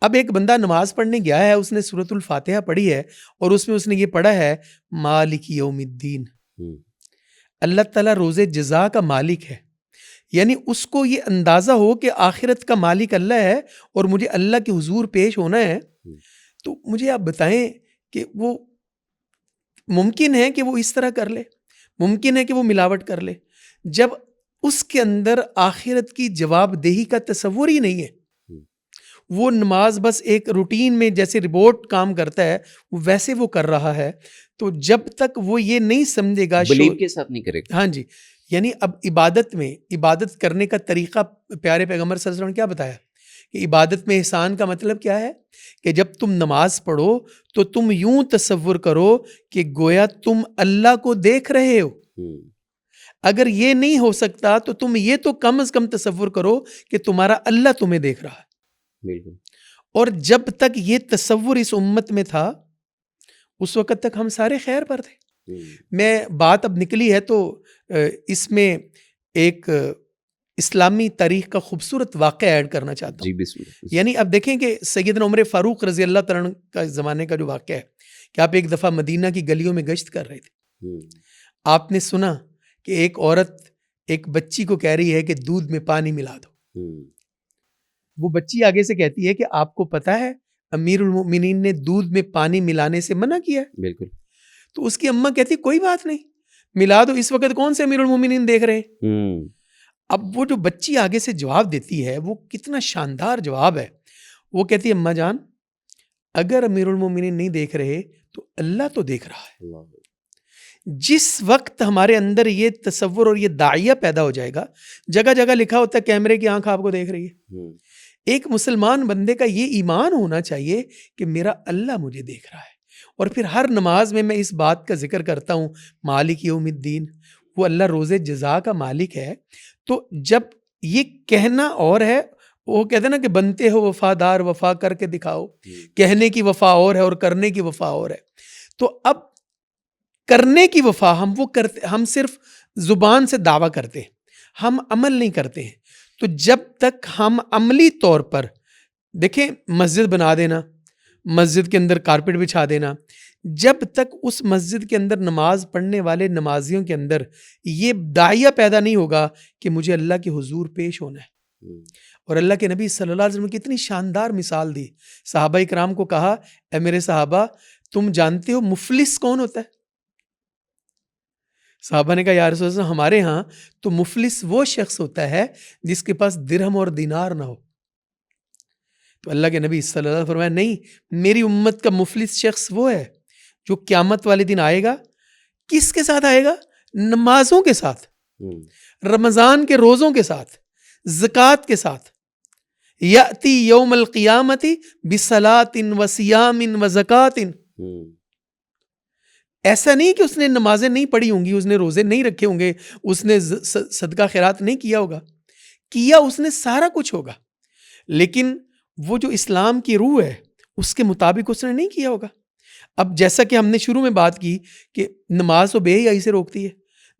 اب ایک بندہ نماز پڑھنے گیا ہے، اس نے سورۃ الفاتحہ پڑھی ہے اور اس میں اس نے یہ پڑھا ہے مالک یوم الدین، اللہ تعالیٰ روز جزا کا مالک ہے، یعنی اس کو یہ اندازہ ہو کہ آخرت کا مالک اللہ ہے اور مجھے اللہ کے حضور پیش ہونا ہے۔ تو مجھے آپ بتائیں کہ وہ ممکن ہے کہ وہ اس طرح کر لے، ممکن ہے کہ وہ ملاوٹ کر لے، جب اس کے اندر آخرت کی جواب دہی کا تصور ہی نہیں ہے. وہ نماز بس ایک روٹین میں جیسے روبوٹ کام کرتا ہے ویسے وہ کر رہا ہے. تو جب تک وہ یہ نہیں سمجھے گا بلیو کے ساتھ نہیں کرے گا. ہاں جی، یعنی اب عبادت میں عبادت کرنے کا طریقہ پیارے پیغمبر صلی اللہ علیہ وسلم نے کیا بتایا کہ عبادت میں احسان کا مطلب کیا ہے کہ جب تم نماز پڑھو تو تم یوں تصور کرو کہ گویا تم اللہ کو دیکھ رہے ہو. اگر یہ نہیں ہو سکتا تو تم یہ تو کم از کم تصور کرو کہ تمہارا اللہ تمہیں دیکھ رہا ہے. بالکل. اور جب تک یہ تصور اس امت میں تھا اس وقت تک ہم سارے خیر پر تھے. میں بات اب نکلی ہے تو اس میں ایک اسلامی تاریخ کا خوبصورت واقعہ ایڈ کرنا چاہتا ہوں. جی بسم اللہ. یعنی اب دیکھیں کہ سیدنا عمر فاروق رضی اللہ تعالیٰ کا زمانے کا جو واقعہ ہے کہ آپ ایک دفعہ مدینہ کی گلیوں میں گشت کر رہے تھے. آپ نے سنا کہ ایک عورت ایک بچی کو کہہ رہی ہے کہ دودھ میں پانی ملا دو. وہ بچی آگے سے کہتی ہے کہ آپ کو پتا ہے امیر المؤمنین نے دودھ میں پانی ملانے سے منع کیا ہے. بالکل. تو اس کی اماں کہتی کوئی بات نہیں ملا دو، اس وقت کون سے امیر المؤمنین دیکھ رہے ہیں. اب وہ جو بچی آگے سے جواب دیتی ہے وہ کتنا شاندار جواب ہے. وہ کہتی ہے اماں جان اگر امیر المؤمنین نہیں دیکھ رہے تو اللہ تو دیکھ رہا ہے. جس وقت ہمارے اندر یہ تصور اور یہ داعیہ پیدا ہو جائے گا، جگہ جگہ لکھا ہوتا ہے کیمرے کی آنکھ آپ کو دیکھ رہی ہے. ایک مسلمان بندے کا یہ ایمان ہونا چاہیے کہ میرا اللہ مجھے دیکھ رہا ہے. اور پھر ہر نماز میں اس بات کا ذکر کرتا ہوں مالک یوم الدین، وہ اللہ روز جزا کا مالک ہے. تو جب یہ کہنا اور ہے، وہ کہتے ہیں نا کہ بنتے ہو وفادار وفا کر کے دکھاؤ، کہنے کی وفا اور ہے اور کرنے کی وفا اور ہے. تو اب کرنے کی وفا ہم صرف زبان سے دعویٰ کرتے ہیں، ہم عمل نہیں کرتے ہیں. تو جب تک ہم عملی طور پر دیکھیں مسجد بنا دینا، مسجد کے اندر کارپٹ بچھا دینا، جب تک اس مسجد کے اندر نماز پڑھنے والے نمازیوں کے اندر یہ داعیہ پیدا نہیں ہوگا کہ مجھے اللہ کے حضور پیش ہونا ہے. اور اللہ کے نبی صلی اللہ علیہ وسلم کی اتنی شاندار مثال دی. صحابہ اکرام کو کہا اے میرے صحابہ تم جانتے ہو مفلس کون ہوتا ہے؟ صحابہ نے کہا یا رسول اللہ ہمارے ہاں تو مفلس وہ شخص ہوتا ہے جس کے پاس درہم اور دینار نہ ہو. تو اللہ کے نبی صلی اللہ علیہ وسلم فرمایا نہیں، میری امت کا مفلس شخص وہ ہے جو قیامت والے دن آئے گا. کس کے ساتھ آئے گا؟ نمازوں کے ساتھ، رمضان کے روزوں کے ساتھ، زکوٰۃ کے ساتھ. یأتی یوم القیامت بصلاۃ وصیام وزکوٰۃ. ایسا نہیں کہ اس نے نمازیں نہیں پڑھی ہوں گی، اس نے روزے نہیں رکھے ہوں گے، اس نے صدقہ خیرات نہیں کیا ہوگا، کیا اس نے سارا کچھ ہوگا، لیکن وہ جو اسلام کی روح ہے اس کے مطابق اس نے نہیں کیا ہوگا. اب جیسا کہ ہم نے شروع میں بات کی کہ نماز تو بے حیائی سے روکتی ہے،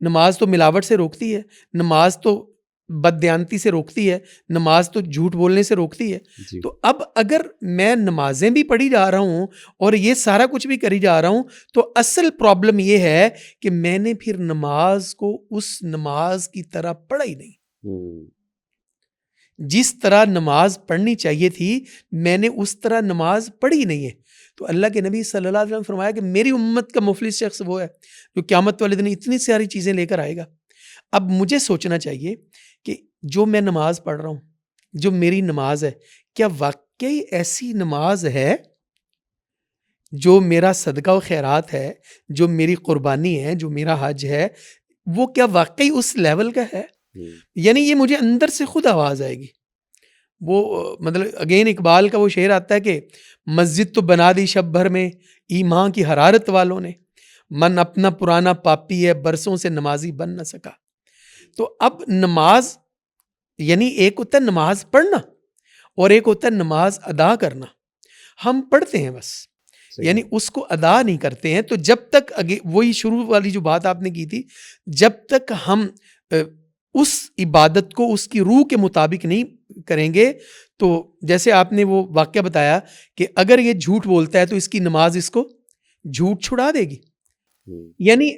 نماز تو ملاوٹ سے روکتی ہے، نماز تو بددیانتی سے روکتی ہے، نماز تو جھوٹ بولنے سے روکتی ہے. تو اب اگر میں نمازیں بھی پڑھی جا رہا ہوں اور یہ سارا کچھ بھی کری جا رہا ہوں تو اصل پرابلم یہ ہے کہ میں نے پھر نماز کو اس نماز کی طرح پڑھا ہی نہیں. جس طرح نماز پڑھنی چاہیے تھی میں نے اس طرح نماز پڑھی نہیں ہے. تو اللہ کے نبی صلی اللہ علیہ وسلم نے فرمایا کہ میری امت کا مفلس شخص وہ ہے جو قیامت والے دن اتنی ساری چیزیں لے کر آئے گا. اب مجھے سوچنا چاہیے کہ جو میں نماز پڑھ رہا ہوں، جو میری نماز ہے، کیا واقعی ایسی نماز ہے؟ جو میرا صدقہ و خیرات ہے، جو میری قربانی ہے، جو میرا حج ہے، وہ کیا واقعی اس لیول کا ہے؟ یعنی یہ مجھے اندر سے خود آواز آئے گی. وہ مطلب اگین اقبال کا وہ شعر آتا ہے کہ مسجد تو بنا دی شب بھر میں ایمان کی حرارت والوں نے، من اپنا پرانا پاپی ہے برسوں سے نمازی بن نہ سکا. تو اب نماز یعنی ایک ہوتا ہے نماز پڑھنا اور ایک ہوتا ہے نماز ادا کرنا. ہم پڑھتے ہیں بس، یعنی اس کو ادا نہیں کرتے ہیں. تو جب تک وہی شروع والی جو بات آپ نے کی تھی، جب تک ہم اس عبادت کو اس کی روح کے مطابق نہیں کریں گے، تو جیسے آپ نے وہ واقعہ بتایا کہ اگر یہ جھوٹ بولتا ہے تو اس کی نماز اس کو جھوٹ چھڑا دے گی. یعنی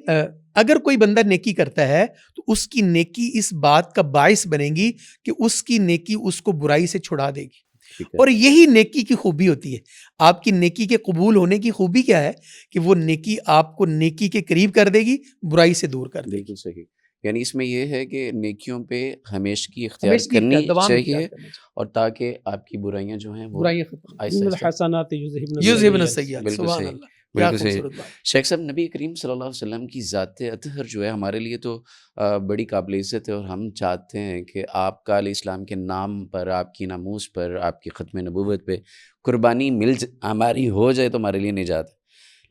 اگر کوئی بندہ نیکی کرتا ہے تو اس کی نیکی اس بات کا باعث بنے گی کہ اس کی نیکی اس کو برائی سے چھڑا دے گی. ٹھیک ہے اور یہی نیکی کی خوبی ہوتی ہے. آپ کی نیکی کے قبول ہونے کی خوبی کیا ہے کہ وہ نیکی آپ کو نیکی کے قریب کر دے گی, برائی سے دور کر دے گی. بالکل صحیح. یعنی اس میں یہ ہے کہ نیکیوں پہ ہمیشگی اختیار ہمیشہ کرنی دوام چاہیے اختیار کرنا چاہیے, اور تاکہ آپ کی برائیاں جو ہیں وہ برائیاں ختم ان آہستہ آہستہ الحسنات یذہبن یذہبن السیئات. السیئات. بالکل سبحان صحیح اللہ, کیا بالکل صحیح. خوبصورت بات. شیخ صاحب نبی کریم صلی اللہ علیہ وسلم کی ذات اطہر جو ہے ہمارے لیے تو بڑی قابل عزت ہے, اور ہم چاہتے ہیں کہ آپ کا علیہ السلام کے نام پر, آپ کی ناموس پر, آپ کی ختم نبوت پہ قربانی ہماری ہو جائے تو ہمارے لیے نجات ہے.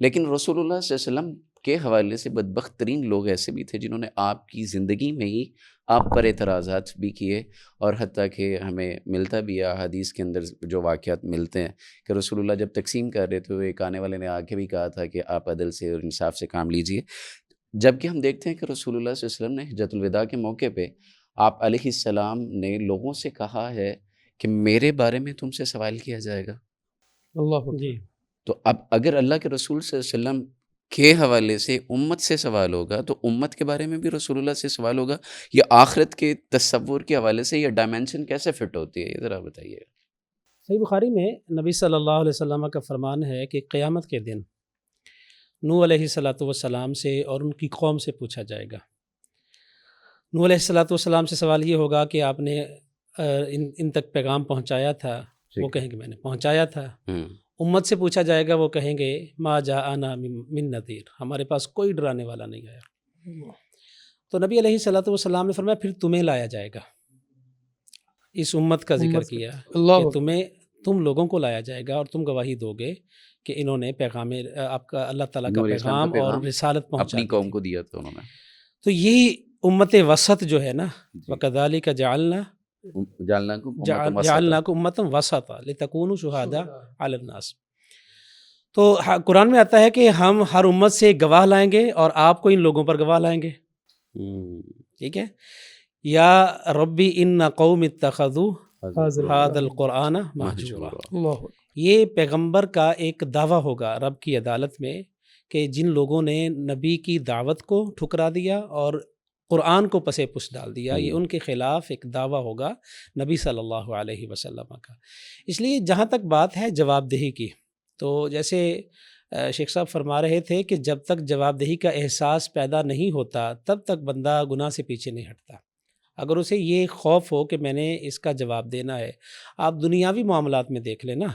لیکن رسول اللہ صلی اللہ علیہ وسلم کے حوالے سے بدبخت ترین لوگ ایسے بھی تھے جنہوں نے آپ کی زندگی میں ہی آپ پر اعتراضات بھی کیے, اور حتیٰ کہ ہمیں ملتا بھی ہے حدیث کے اندر جو واقعات ملتے ہیں کہ رسول اللہ جب تقسیم کر رہے تھے, ایک آنے والے نے آ کے بھی کہا تھا کہ آپ عدل سے اور انصاف سے کام لیجئے. جبکہ ہم دیکھتے ہیں کہ رسول اللہ صلی اللہ علیہ وسلم نے حجۃ الوداع کے موقع پہ آپ علیہ السلام نے لوگوں سے کہا ہے کہ میرے بارے میں تم سے سوال کیا جائے گا. اللہ جی تو اب اگر اللہ کے رسول صلی اللہ علیہ وسلم کے حوالے سے امت سے سوال ہوگا تو امت کے بارے میں بھی رسول اللہ سے سوال ہوگا. یہ آخرت کے تصور کے حوالے سے یہ ڈائمینشن کیسے فٹ ہوتی ہے, یہ ذرا بتائیے. صحیح بخاری میں نبی صلی اللہ علیہ وسلم کا فرمان ہے کہ قیامت کے دن نوح علیہ السلام سے اور ان کی قوم سے پوچھا جائے گا. نوح علیہ السلام سے سوال یہ ہوگا کہ آپ نے ان تک پیغام پہنچایا تھا, وہ کہیں گے میں نے پہنچایا تھا. امت سے پوچھا جائے گا, وہ کہیں گے ما جاءنا من نذیر, ہمارے پاس کوئی ڈرانے والا نہیں آیا. تو نبی علیہ السلام نے فرمایا پھر تمہیں لایا جائے گا. اس امت کا ذکر کیا کہ تم لوگوں کو لایا جائے گا اور تم گواہی دو گے کہ انہوں نے پیغام آپ کا اللہ تعالیٰ کا پیغام اور رسالت پہنچا اپنی قوم کو دیا تھا انہوں نے. تو یہی امت وسط جو ہے نا, وَكَذَلِكَ جَعَلْنَاكُمْ أُمَّةً وَسَطًا لِتَكُونُوا شُهَدَاءَ عَلَى النَّاسِ. تو قرآن میں آتا ہے کہ ہم ہر امت سے گواہ لائیں گے اور آپ کو ان لوگوں پر گواہ لائیں گے. ٹھیک ہے. یا ربی ان قوم اتخذوا هذا القرآن مہجورا. یہ پیغمبر کا ایک دعویٰ ہوگا رب کی عدالت میں کہ جن لوگوں نے نبی کی دعوت کو ٹھکرا دیا اور قرآن کو پسے پش ڈال دیا, یہ ان کے خلاف ایک دعویٰ ہوگا نبی صلی اللہ علیہ وسلم کا. اس لیے جہاں تک بات ہے جواب دہی کی, تو جیسے شیخ صاحب فرما رہے تھے کہ جب تک جواب دہی کا احساس پیدا نہیں ہوتا تب تک بندہ گناہ سے پیچھے نہیں ہٹتا. اگر اسے یہ خوف ہو کہ میں نے اس کا جواب دینا ہے, آپ دنیاوی معاملات میں دیکھ لیں نا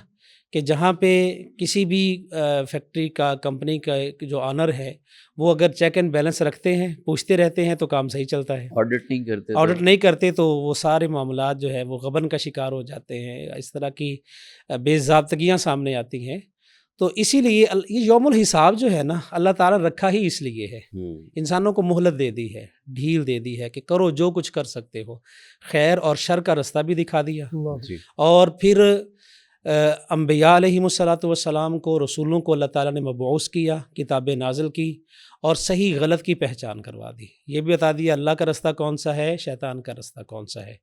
کہ جہاں پہ کسی بھی فیکٹری کا, کمپنی کا جو آنر ہے وہ اگر چیک اینڈ بیلنس رکھتے ہیں, پوچھتے رہتے ہیں تو کام صحیح چلتا ہے. آڈٹ نہیں کرتے تو وہ سارے معاملات جو ہے وہ غبن کا شکار ہو جاتے ہیں, اس طرح کی بے ضابطگیاں سامنے آتی ہیں. تو اسی لیے یہ یوم الحساب جو ہے نا اللہ تعالیٰ رکھا ہی اس لیے ہے. انسانوں کو مہلت دے دی ہے, ڈھیل دے دی ہے کہ کرو جو کچھ کر سکتے ہو. خیر اور شر کا رستہ بھی دکھا دیا, اور پھر انبیاء علیہم السلام کو, رسولوں کو اللہ تعالیٰ نے مبعوث کیا, کتابیں نازل کی اور صحیح غلط کی پہچان کروا دی. یہ بھی بتا دیا اللہ کا رستہ کون سا ہے, شیطان کا رستہ کون سا ہے,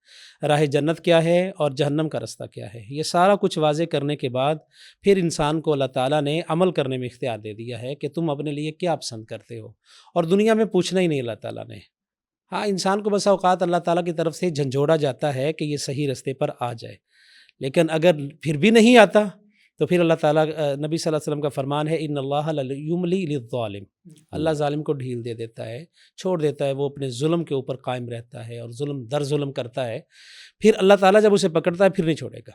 راہ جنت کیا ہے اور جہنم کا رستہ کیا ہے. یہ سارا کچھ واضح کرنے کے بعد پھر انسان کو اللہ تعالیٰ نے عمل کرنے میں اختیار دے دیا ہے کہ تم اپنے لیے کیا پسند کرتے ہو, اور دنیا میں پوچھنا ہی نہیں اللہ تعالیٰ نے. ہاں انسان کو بسا اوقات اللہ تعالیٰ کی طرف سے جھنجھوڑا جاتا ہے کہ یہ صحیح رستے پر آ جائے, لیکن اگر پھر بھی نہیں آتا تو پھر اللہ تعالیٰ, نبی صلی اللہ علیہ وسلم کا فرمان ہے ان اللہ یملی للظالم, اللہ ظالم کو ڈھیل دے دیتا ہے, چھوڑ دیتا ہے, وہ اپنے ظلم کے اوپر قائم رہتا ہے اور ظلم در ظلم کرتا ہے. پھر اللہ تعالیٰ جب اسے پکڑتا ہے پھر نہیں چھوڑے گا.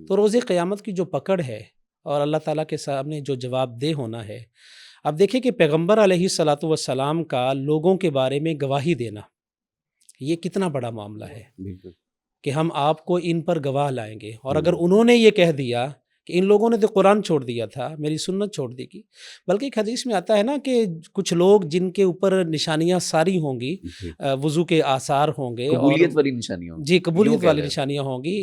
تو روز قیامت کی جو پکڑ ہے اور اللہ تعالیٰ کے سامنے جو جواب دہ ہونا ہے. اب دیکھیں کہ پیغمبر علیہ السلام کا لوگوں کے بارے میں گواہی دینا یہ کتنا بڑا معاملہ ہے کہ ہم آپ کو ان پر گواہ لائیں گے. اور اگر انہوں نے یہ کہہ دیا کہ ان لوگوں نے تو قرآن چھوڑ دیا تھا, میری سنت چھوڑ دی کی, بلکہ ایک حدیث میں آتا ہے نا کہ کچھ لوگ جن کے اوپر نشانیاں ساری ہوں گی, وضو کے آثار ہوں گے, قبولیت والی نشانیاں ہوں گی, جی قبولیت والی نشانیاں ہوں گی,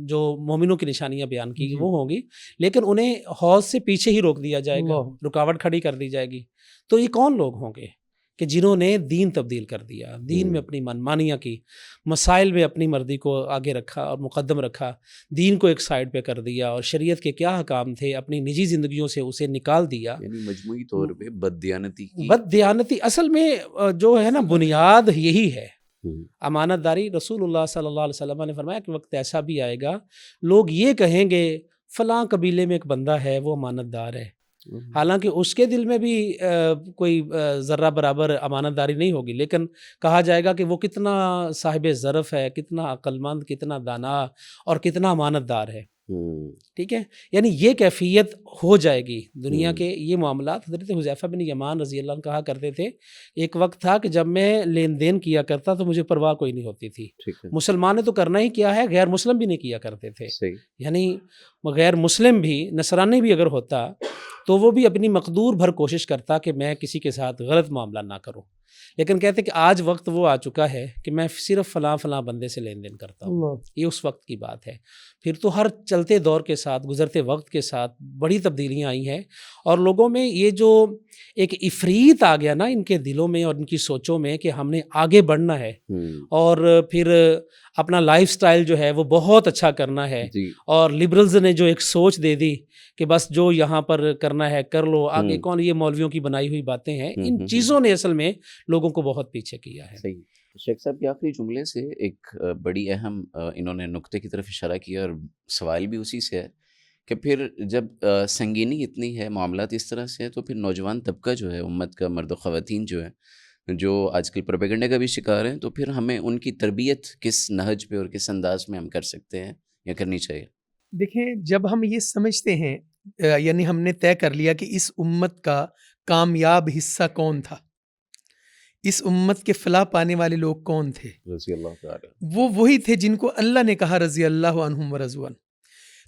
جو مومنوں کی نشانیاں بیان کی وہ ہوں گی, لیکن انہیں حوض سے پیچھے ہی روک دیا جائے گا, رکاوٹ کھڑی کر دی جائے گی. تو یہ کون لوگ ہوں گے کہ جنہوں نے دین تبدیل کر دیا, دین میں اپنی منمانیاں کی, مسائل میں اپنی مرضی کو آگے رکھا اور مقدم رکھا, دین کو ایک سائیڈ پہ کر دیا, اور شریعت کے کیا حکام تھے اپنی نجی زندگیوں سے اسے نکال دیا. یعنی مجموعی طور پہ بددیانتی اصل میں جو ہے نا بنیاد یہی ہے امانت داری رسول اللہ صلی اللہ علیہ وسلم نے فرمایا کہ وقت ایسا بھی آئے گا لوگ یہ کہیں گے فلاں قبیلے میں ایک بندہ ہے وہ امانت دار ہے، حالانکہ اس کے دل میں بھی کوئی ذرہ برابر امانت داری نہیں ہوگی، لیکن کہا جائے گا کہ وہ کتنا صاحب ظرف ہے، کتنا عقل مند، کتنا دانا اور کتنا امانت دار ہے. ٹھیک ہے، یعنی یہ کیفیت ہو جائے گی دنیا کے یہ معاملات. حضرت حذیفہ بن یمان رضی اللہ عنہ کہا کرتے تھے ایک وقت تھا کہ جب میں لین دین کیا کرتا تو مجھے پرواہ کوئی نہیں ہوتی تھی. مسلمان نے تو کرنا ہی کیا ہے، غیر مسلم بھی نہیں کیا کرتے تھے. یعنی غیر مسلم بھی، نصرانی بھی اگر ہوتا تو وہ بھی اپنی مقدور بھر کوشش کرتا کہ میں کسی کے ساتھ غلط معاملہ نہ کروں، لیکن کہتے کہ آج وقت وہ آ چکا ہے کہ میں صرف فلاں فلاں بندے سے لین دین کرتا ہوں. یہ اس وقت کی بات ہے. پھر تو ہر چلتے دور کے ساتھ، گزرتے وقت کے ساتھ بڑی تبدیلیاں آئی ہیں، اور لوگوں میں یہ جو ایک افریت آ گیا نا ان کے دلوں میں اور ان کی سوچوں میں کہ ہم نے آگے بڑھنا ہے اور پھر اپنا لائف سٹائل جو ہے وہ بہت اچھا کرنا ہے. اور لبرلز نے جو ایک سوچ دے دی کہ بس جو یہاں پر کرنا ہے کر لو، آگے کون، یہ مولویوں کی بنائی ہوئی باتیں ہیں. ان چیزوں نے اصل میں لوگوں کو بہت پیچھے کیا ہے. صحیح. شیخ صاحب کے آخری جملے سے ایک بڑی اہم انہوں نے نقطے کی طرف اشارہ کیا، اور سوال بھی اسی سے ہے کہ پھر جب سنگینی اتنی ہے، معاملات اس طرح سے ہیں، تو پھر نوجوان طبقہ جو ہے امت کا، مرد و خواتین جو ہیں، جو آج کل پروپیگنڈے کا بھی شکار ہیں، تو پھر ہمیں ان کی تربیت کس نہج پہ اور کس انداز میں ہم کر سکتے ہیں یا کرنی چاہیے؟ دیکھیں، جب ہم یہ سمجھتے ہیں، یعنی ہم نے طے کر لیا کہ اس امت کا کامیاب حصہ کون تھا، اس امت کے فلاح پانے والے لوگ کون تھے، رضی اللہ تعالی، وہ وہی تھے جن کو اللہ نے کہا رضی اللہ عنہم ورضوا عنہ.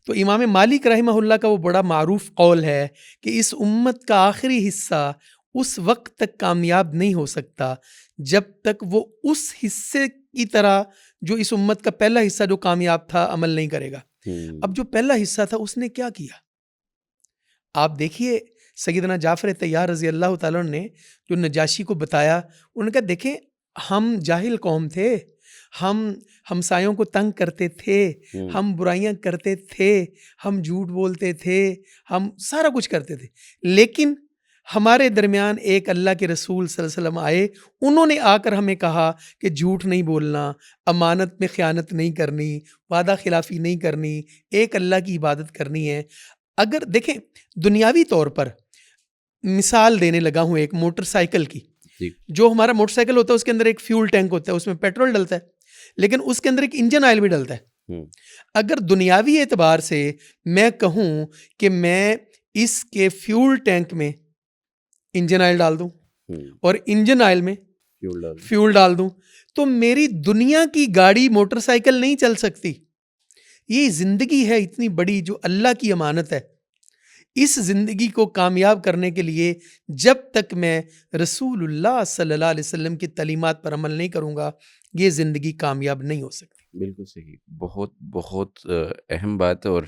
تو امام مالک رحمہ اللہ کا وہ بڑا معروف قول ہے کہ اس امت کا آخری حصہ اس وقت تک کامیاب نہیں ہو سکتا جب تک وہ اس حصے کی طرح جو اس امت کا پہلا حصہ جو کامیاب تھا عمل نہیں کرے گا. اب جو پہلا حصہ تھا اس نے کیا کیا؟ آپ دیکھیے سیدنا جعفر طیار رضی اللہ تعالیٰ نے جو نجاشی کو بتایا، انہوں نے کہا دیکھیں ہم جاہل قوم تھے، ہم ہمسایوں کو تنگ کرتے تھے، ہم برائیاں کرتے تھے، ہم جھوٹ بولتے تھے، ہم سارا کچھ کرتے تھے، لیکن ہمارے درمیان ایک اللہ کے رسول صلی اللہ علیہ وسلم آئے، انہوں نے آ کر ہمیں کہا کہ جھوٹ نہیں بولنا، امانت میں خیانت نہیں کرنی، وعدہ خلافی نہیں کرنی، ایک اللہ کی عبادت کرنی ہے. اگر دیکھیں دنیاوی طور پر مثال دینے لگا ہوں ایک موٹر سائیکل کی، جو ہمارا موٹر سائیکل ہوتا ہے اس کے اندر ایک فیول ٹینک ہوتا ہے، اس میں پیٹرول ڈلتا ہے، لیکن اس کے اندر ایک انجن آئل بھی ڈلتا ہے. اگر دنیاوی اعتبار سے میں کہوں کہ میں اس کے فیول ٹینک میں انجن آئل ڈال دوں اور انجن آئل میں فیول ڈال دوں تو میری دنیا کی گاڑی موٹر سائیکل نہیں چل سکتی. یہ زندگی ہے اتنی بڑی جو اللہ کی امانت ہے، اس زندگی کو کامیاب کرنے کے لیے جب تک میں رسول اللہ صلی اللہ علیہ وسلم کی تعلیمات پر عمل نہیں کروں گا یہ زندگی کامیاب نہیں ہو سکتی. بالکل صحیح، بہت بہت اہم بات ہے، اور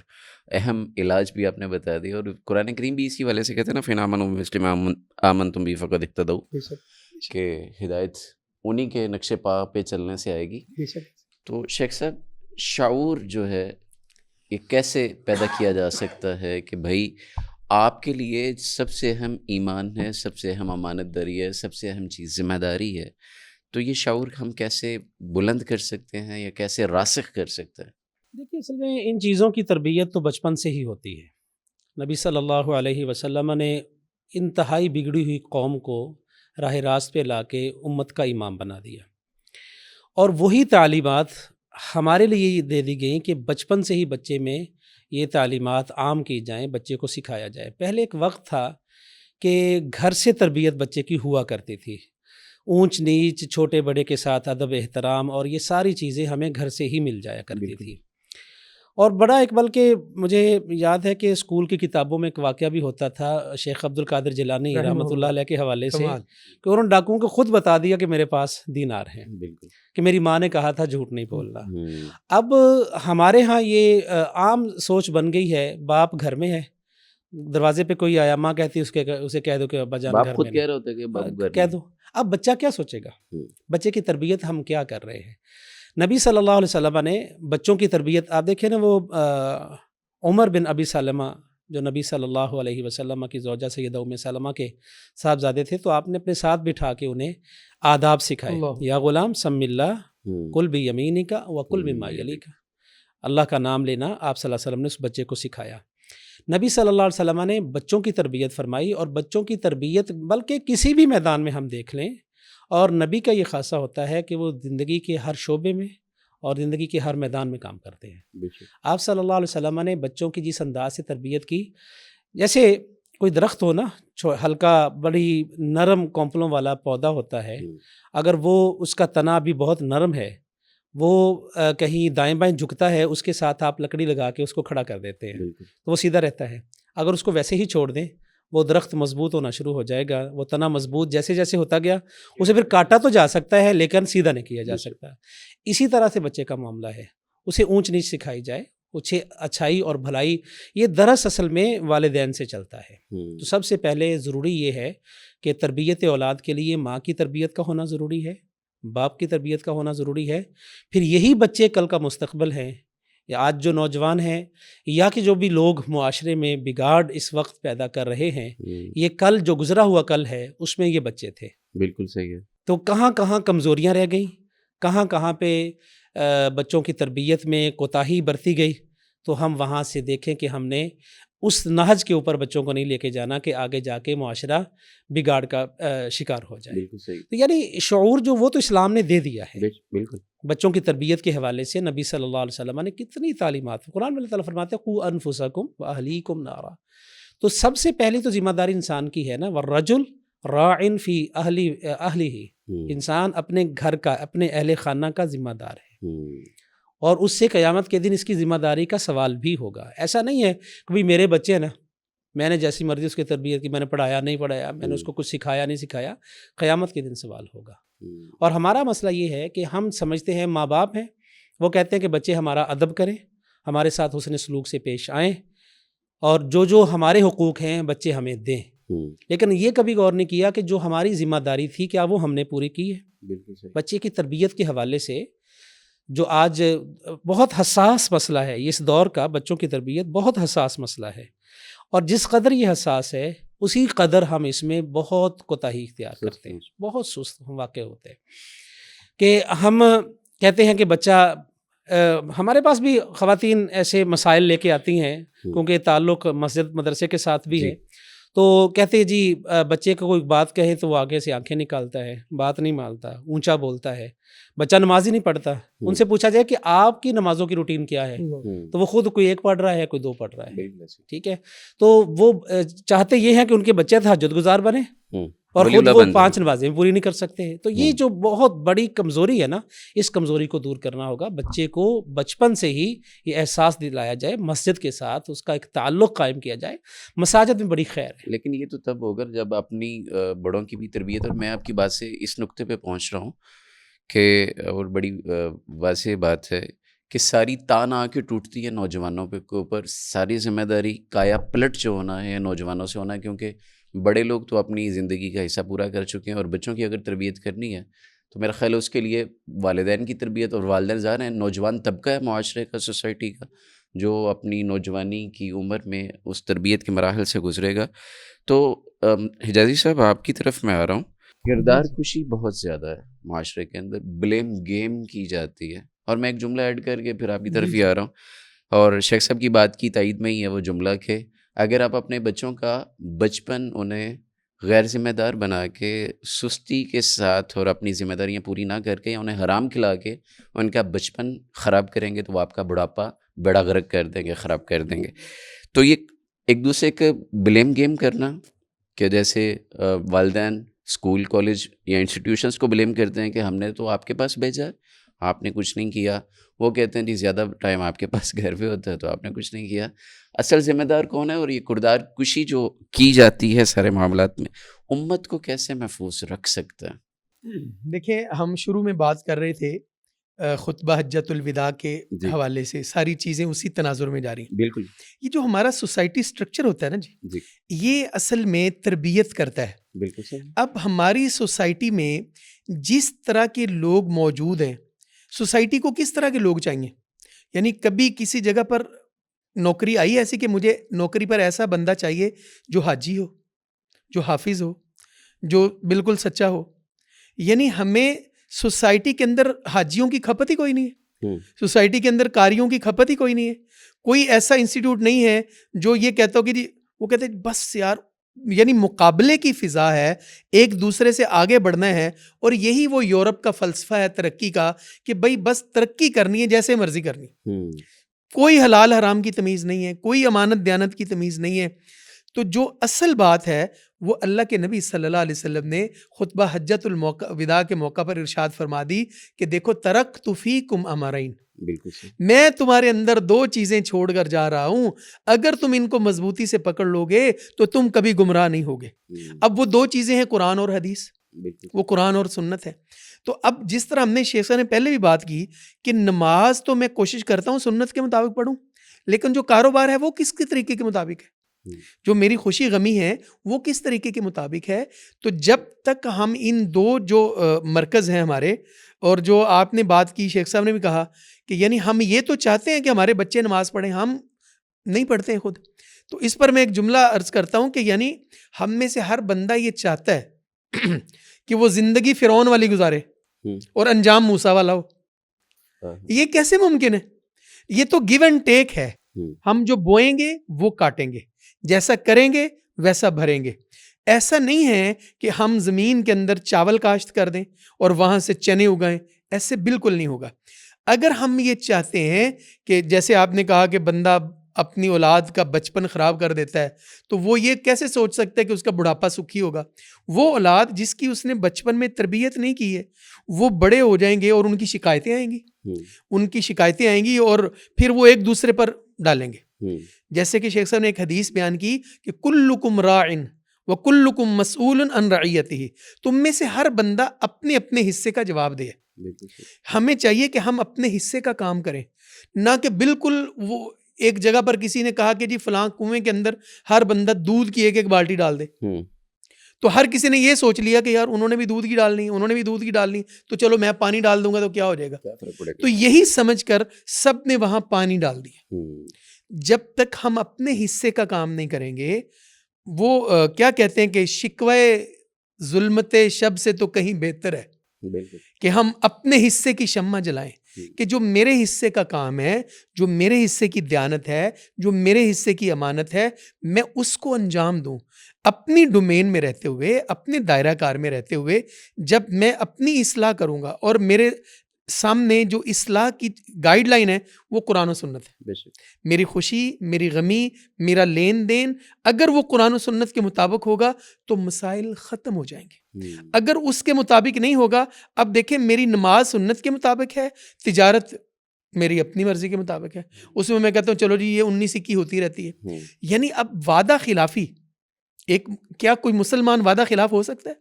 اہم علاج بھی آپ نے بتا دیا. اور قرآن کریم بھی اسی والے سے کہتے ہیں نا، فِإِنْ آمَنُوا بِمِثْلِ مَا آمَنْتُمْ بِهِ فَقَدِ اهْتَدَوْا، کہ ہدایت انہی کے نقش پا پہ چلنے سے آئے گی. تو شیخ صاحب شعور جو ہے یہ کیسے پیدا کیا جا سکتا ہے کہ بھائی آپ کے لیے سب سے اہم ایمان ہے، سب سے اہم امانت داری ہے، سب سے اہم چیز ذمہ داری ہے، تو یہ شعور ہم کیسے بلند کر سکتے ہیں یا کیسے راسخ کر سکتے ہیں؟ دیکھیے اصل میں ان چیزوں کی تربیت تو بچپن سے ہی ہوتی ہے. نبی صلی اللہ علیہ وسلم نے انتہائی بگڑی ہوئی قوم کو راہ راست پہ لا کے امت کا امام بنا دیا، اور وہی تعلیمات ہمارے لیے یہ دے دی گئیں کہ بچپن سے ہی بچے میں یہ تعلیمات عام کی جائیں، بچے کو سکھایا جائے. پہلے ایک وقت تھا کہ گھر سے تربیت بچے کی ہوا کرتی تھی، اونچ نیچ، چھوٹے بڑے کے ساتھ ادب احترام، اور یہ ساری چیزیں ہمیں گھر سے ہی مل جایا کرتی تھی. اور بڑا ایک، بلکہ مجھے یاد ہے کہ اسکول کی کتابوں میں ایک واقعہ بھی ہوتا تھا شیخ عبد القادر جیلانی رحمۃ اللہ علیہ کے حوالے سے، کہ انہوں نے ڈاکوؤں کو خود بتا دیا کہ میرے پاس دینار ہیں، کہ میری ماں نے کہا تھا جھوٹ نہیں بولنا. اب ہمارے ہاں یہ عام سوچ بن گئی ہے، باپ گھر میں ہے، دروازے پہ کوئی آیا، ماں کہتی اسے کہہ دو کہ ابا جان گھر میں، کہہ رہے ہوتے کہ باپ گھر کہہ دو. اب بچہ کیا سوچے گا؟ بچے کی تربیت ہم کیا کر رہے ہیں؟ نبی صلی اللہ علیہ وسلم نے بچوں کی تربیت، آپ دیکھیں نا وہ عمر بن ابی سلمہ جو نبی صلی اللہ علیہ وسلم کی زوجہ سیدہ ام سلمہ کے صاحبزادے تھے، تو آپ نے اپنے ساتھ بٹھا کے انہیں آداب سکھائے. اللہ یا غلام سم اللہ ہوں، کل بیمینک وکل مما یلیک. اللہ کا نام لینا آپ صلی اللہ علیہ وسلم نے اس بچے کو سکھایا. نبی صلی اللہ علیہ وسلم نے بچوں کی تربیت فرمائی، اور بچوں کی تربیت بلکہ کسی بھی میدان میں ہم دیکھ لیں، اور نبی کا یہ خاصہ ہوتا ہے کہ وہ زندگی کے ہر شعبے میں اور زندگی کے ہر میدان میں کام کرتے ہیں. بے شک، آپ صلی اللہ علیہ وسلم نے بچوں کی جس انداز سے تربیت کی، جیسے کوئی درخت ہو نا، ہلکا بڑی نرم کونپلوں والا پودا ہوتا ہے، ہوں، اگر وہ اس کا تنا بھی بہت نرم ہے، وہ کہیں دائیں بائیں جھکتا ہے، اس کے ساتھ آپ لکڑی لگا کے اس کو کھڑا کر دیتے ہیں بالکل، تو وہ سیدھا رہتا ہے. اگر اس کو ویسے ہی چھوڑ دیں، وہ درخت مضبوط ہونا شروع ہو جائے گا. وہ تنا مضبوط جیسے جیسے ہوتا گیا، اسے پھر کاٹا تو جا سکتا ہے لیکن سیدھا نہیں کیا جا سکتا. اسی طرح سے بچے کا معاملہ ہے، اسے اونچ نیچ سکھائی جائے، اسے اچھائی اور بھلائی، یہ درس اصل میں والدین سے چلتا ہے. ہوں، تو سب سے پہلے ضروری یہ ہے کہ تربیت اولاد کے لیے ماں کی تربیت کا ہونا ضروری ہے، باپ کی تربیت کا ہونا ضروری ہے. پھر یہی بچے کل کا مستقبل ہیں. یا آج جو نوجوان ہیں یا کہ جو بھی لوگ معاشرے میں بگاڑ اس وقت پیدا کر رہے ہیں، ہوں، یہ کل جو گزرا ہوا کل ہے اس میں یہ بچے تھے. بالکل صحیح ہے. تو کہاں کہاں کمزوریاں رہ گئیں، کہاں کہاں پہ بچوں کی تربیت میں کوتاہی برتی گئی، تو ہم وہاں سے دیکھیں کہ ہم نے اس نہج کے اوپر بچوں کو نہیں لے کے جانا کہ آگے جا کے معاشرہ بگاڑ کا شکار ہو جائے. بالکل صحیح. تو یعنی شعور جو وہ تو اسلام نے دے دیا ہے. بالکل. بچوں کی تربیت کے حوالے سے نبی صلی اللہ علیہ وسلم نے کتنی تعلیمات، قرآن میں اللہ تعالیٰ فرماتے ہیں قوا انفسکم واہلیکم نارا. تو سب سے پہلی تو ذمہ داری انسان کی ہے نا، والرجل راعن فی اہلہ. انسان اپنے گھر کا، اپنے اہل خانہ کا ذمہ دار ہے، اور اس سے قیامت کے دن اس کی ذمہ داری کا سوال بھی ہوگا. ایسا نہیں ہے کہ بھئی میرے بچے ہیں نا، میں نے جیسی مرضی اس کی تربیت کی، میں نے پڑھایا نہیں پڑھایا، میں نے اس کو کچھ سکھایا نہیں سکھایا. قیامت کے دن سوال ہوگا. اور ہمارا مسئلہ یہ ہے کہ ہم سمجھتے ہیں ماں باپ ہیں، وہ کہتے ہیں کہ بچے ہمارا ادب کریں، ہمارے ساتھ حسن سلوک سے پیش آئیں، اور جو ہمارے حقوق ہیں بچے ہمیں دیں. لیکن یہ کبھی غور نہیں کیا کہ جو ہماری ذمہ داری تھی کیا وہ ہم نے پوری کی ہے. بالکل صحیح. بچے کی تربیت کے حوالے سے جو آج بہت حساس مسئلہ ہے، اس دور کا بچوں کی تربیت بہت حساس مسئلہ ہے، اور جس قدر یہ حساس ہے اسی قدر ہم اس میں بہت کوتاہی اختیار کرتے ہیں، بہت سست واقع ہوتے ہیں. کہ ہم کہتے ہیں کہ بچہ، ہمارے پاس بھی خواتین ایسے مسائل لے کے آتی ہیں کیونکہ تعلق مسجد مدرسے کے ساتھ بھی ہے، تو کہتے ہیں جی بچے کو کوئی بات کہے تو وہ آگے سے آنکھیں نکالتا ہے، بات نہیں مانتا، اونچا بولتا ہے، بچہ نماز ہی نہیں پڑھتا. ان سے پوچھا جائے کہ آپ کی نمازوں کی روٹین کیا ہے، تو وہ خود کوئی ایک پڑھ رہا ہے، کوئی دو پڑھ رہا ہے. ٹھیک ہے، تو وہ چاہتے یہ ہیں کہ ان کے بچے تہجد گزار بنے، اور خود وہ 5 نمازیں پوری نہیں کر سکتے ہیں. تو یہ جو بہت بڑی کمزوری ہے نا، اس کمزوری کو دور کرنا ہوگا. بچے کو بچپن سے ہی یہ احساس دلایا جائے، مسجد کے ساتھ اس کا ایک تعلق قائم کیا جائے. مساجد میں بڑی خیر ہے. لیکن یہ تو تب ہوگا جب اپنی بڑوں کی بھی تربیت، اور میں آپ کی بات سے اس نقطے پہ پہنچ رہا ہوں کہ اور بڑی واضح بات ہے کہ ساری تان آ کے ٹوٹتی ہے نوجوانوں کے اوپر. ساری ذمہ داری کایا پلٹ جو ہونا ہے نوجوانوں سے ہونا ہے، کیونکہ بڑے لوگ تو اپنی زندگی کا حصہ پورا کر چکے ہیں، اور بچوں کی اگر تربیت کرنی ہے تو میرا خیال ہے اس کے لیے والدین کی تربیت، اور والدین ظاہر ہیں نوجوان طبقہ ہے معاشرے کا، سوسائٹی کا، جو اپنی نوجوانی کی عمر میں اس تربیت کے مراحل سے گزرے گا. تو حجازی صاحب آپ کی طرف میں آ رہا ہوں. کردار کشی بہت زیادہ ہے معاشرے کے اندر، بلیم گیم کی جاتی ہے، اور میں ایک جملہ ایڈ کر کے پھر آپ کی طرف ہی آ رہا ہوں، اور شیخ صاحب کی بات کی تائید میں ہی ہے وہ جملہ کہ اگر آپ اپنے بچوں کا بچپن انہیں غیر ذمہ دار بنا کے، سستی کے ساتھ اور اپنی ذمہ داریاں پوری نہ کر کے، انہیں حرام کھلا کے ان کا بچپن خراب کریں گے، تو وہ آپ کا بڑھاپا بیڑا غرق کر دیں گے، خراب کر دیں گے. تو یہ ایک دوسرے کے بلیم گیم کرنا، کہ جیسے والدین اسکول کالج یا انسٹیٹیوشنس کو بلیم کرتے ہیں کہ ہم نے تو آپ کے پاس بھیجا ہے، آپ نے کچھ نہیں کیا. وہ کہتے ہیں جی زیادہ ٹائم آپ کے پاس گھر پہ ہوتا ہے تو آپ نے کچھ نہیں کیا. اصل ذمہ دار کون ہے؟ اور یہ کردار کشی جو کی جاتی ہے سارے معاملات میں، امت کو کیسے محفوظ رکھ سکتا ہے؟ دیکھیں، ہم شروع میں بات کر رہے تھے خطبہ حجت الوداع کے حوالے سے، ساری چیزیں اسی تناظر میں جا رہی ہیں. بالکل. یہ جو ہمارا سوسائٹی سٹرکچر ہوتا ہے نا جی، یہ اصل میں تربیت کرتا ہے. بالکل صحیح. اب ہماری سوسائٹی میں جس طرح کے لوگ موجود ہیں، سوسائٹی کو کس طرح کے لوگ چاہیے؟ یعنی کبھی کسی جگہ پر نوکری آئی ایسی کہ مجھے نوکری پر ایسا بندہ چاہیے جو حاجی ہو، جو حافظ ہو، جو بالکل سچا ہو. یعنی ہمیں سوسائٹی کے اندر حاجیوں کی کھپت ہی کوئی نہیں ہے، سوسائٹی کے اندر قاریوں کی کھپت ہی کوئی نہیں ہے. کوئی ایسا انسٹیٹیوٹ نہیں ہے جو یہ کہتا ہو کہ جی، وہ کہتے ہیں بس یار، یعنی مقابلے کی فضا ہے، ایک دوسرے سے آگے بڑھنا ہے. اور یہی وہ یورپ کا فلسفہ ہے ترقی کا کہ بھائی بس ترقی کرنی ہے، جیسے مرضی کرنی. کوئی حلال حرام کی تمیز نہیں ہے، کوئی امانت دیانت کی تمیز نہیں ہے. تو جو اصل بات ہے وہ اللہ کے نبی صلی اللہ علیہ وسلم نے خطبہ حجۃ الوداع کے موقع پر ارشاد فرما دی کہ دیکھو ترکت فیکم امرین، بالکل صحیح. میں تمہارے اندر 2 چیزیں چھوڑ کر جا رہا ہوں، اگر تم ان کو مضبوطی سے پکڑ لو گے تو تم کبھی گمراہ نہیں ہوگے. اب وہ 2 چیزیں ہیں قرآن اور حدیث، وہ قرآن اور سنت ہے. تو اب جس طرح ہم نے شیخ صاحب نے پہلے بھی بات کی کہ نماز تو میں کوشش کرتا ہوں سنت کے مطابق پڑھوں، لیکن جو کاروبار ہے وہ کس کے طریقے کے مطابق ہے، جو میری خوشی غمی ہے وہ کس طریقے کے مطابق ہے. تو جب تک ہم ان 2 جو مرکز ہیں ہمارے، اور جو آپ نے بات کی، شیخ صاحب نے بھی کہا کہ یعنی ہم یہ تو چاہتے ہیں کہ ہمارے بچے نماز پڑھیں، ہم نہیں پڑھتے ہیں خود. تو اس پر میں ایک جملہ عرض کرتا ہوں کہ یعنی ہم میں سے ہر بندہ یہ چاہتا ہے کہ وہ زندگی فرعون والی گزارے اور انجام موسیٰ والا ہو. یہ کیسے ممکن ہے؟ یہ تو گیو اینڈ ٹیک ہے. ہم جو بوئیں گے وہ کاٹیں گے، جیسا کریں گے ویسا بھریں گے. ایسا نہیں ہے کہ ہم زمین کے اندر چاول کاشت کر دیں اور وہاں سے چنے اگائیں، ایسے بالکل نہیں ہوگا. اگر ہم یہ چاہتے ہیں کہ جیسے آپ نے کہا کہ بندہ اپنی اولاد کا بچپن خراب کر دیتا ہے، تو وہ یہ کیسے سوچ سکتا ہے کہ اس کا بڑھاپا سکھی ہوگا؟ وہ اولاد جس کی اس نے بچپن میں تربیت نہیں کی ہے، وہ بڑے ہو جائیں گے اور ان کی شکایتیں آئیں گی اور پھر وہ ایک دوسرے پر ڈالیں گے. جیسے کہ شیخ صاحب نے ایک حدیث بیان کی کہ کلکم راعن وکلکم مسئول عن رعیتہ، تم میں سے ہر بندہ اپنے اپنے حصے کا جواب دے. ہمیں چاہیے کہ ہم اپنے حصے کا کام کریں، نہ کہ بالکل وہ ایک جگہ پر کسی نے کہا کہ جی فلاں کنویں کے اندر ہر بندہ دودھ کی ایک بالٹی ڈال دے، تو ہر کسی نے یہ سوچ لیا کہ یار انہوں نے بھی دودھ کی ڈالنی، تو چلو میں پانی ڈال دوں گا تو کیا ہو جائے گا. تو یہی سمجھ کر سب نے وہاں پانی ڈال دیا. جب تک ہم اپنے حصے کا کام نہیں کریں گے، وہ کیا کہتے ہیں کہ شکوے ظلمت شب سے تو کہیں بہتر ہے کہ ہم اپنے حصے کی شمع جلائیں، کہ جو میرے حصے کا کام ہے، جو میرے حصے کی دیانت ہے، جو میرے حصے کی امانت ہے، میں اس کو انجام دوں اپنی ڈومین میں رہتے ہوئے، اپنے دائرہ کار میں رہتے ہوئے. جب میں اپنی اصلاح کروں گا اور میرے سامنے جو اصلاح کی گائیڈ لائن ہے وہ قرآن و سنت ہے، میری خوشی، میری غمی، میرا لین دین اگر وہ قرآن و سنت کے مطابق ہوگا تو مسائل ختم ہو جائیں گے. اگر اس کے مطابق نہیں ہوگا، اب دیکھیں میری نماز سنت کے مطابق ہے، تجارت میری اپنی مرضی کے مطابق ہے، اس میں کہتا ہوں چلو جی یہ 19 ہوتی رہتی ہے. یعنی اب وعدہ خلافی، کیا کوئی مسلمان وعدہ خلاف ہو سکتا ہے؟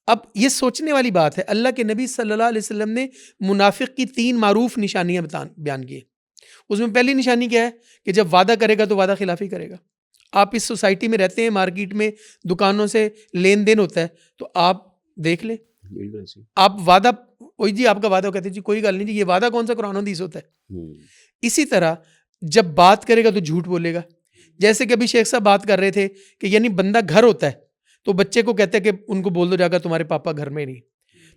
اب یہ سوچنے والی بات ہے. اللہ کے نبی صلی اللہ علیہ وسلم نے منافق کی 3 معروف نشانیاں بیان کی. اس میں پہلی نشانی کیا ہے کہ جب وعدہ کرے گا تو وعدہ خلافی کرے گا. آپ اس سوسائٹی میں رہتے ہیں، مارکیٹ میں دکانوں سے لین دین ہوتا ہے، تو آپ دیکھ لیں، آپ وعدہ، وہی جی آپ کا وعدہ کہتے ہیں جی کوئی گل نہیں جی، یہ وعدہ کون سا قرآن و حدیث ہوتا ہے. اسی طرح جب بات کرے گا تو جھوٹ بولے گا. جیسے کہ ابھی شیخ صاحب بات کر رہے تھے کہ یعنی بندہ گھر ہوتا ہے تو بچے کو کہتے ہیں کہ ان کو بول دو جا کر تمہارے پاپا گھر میں نہیں.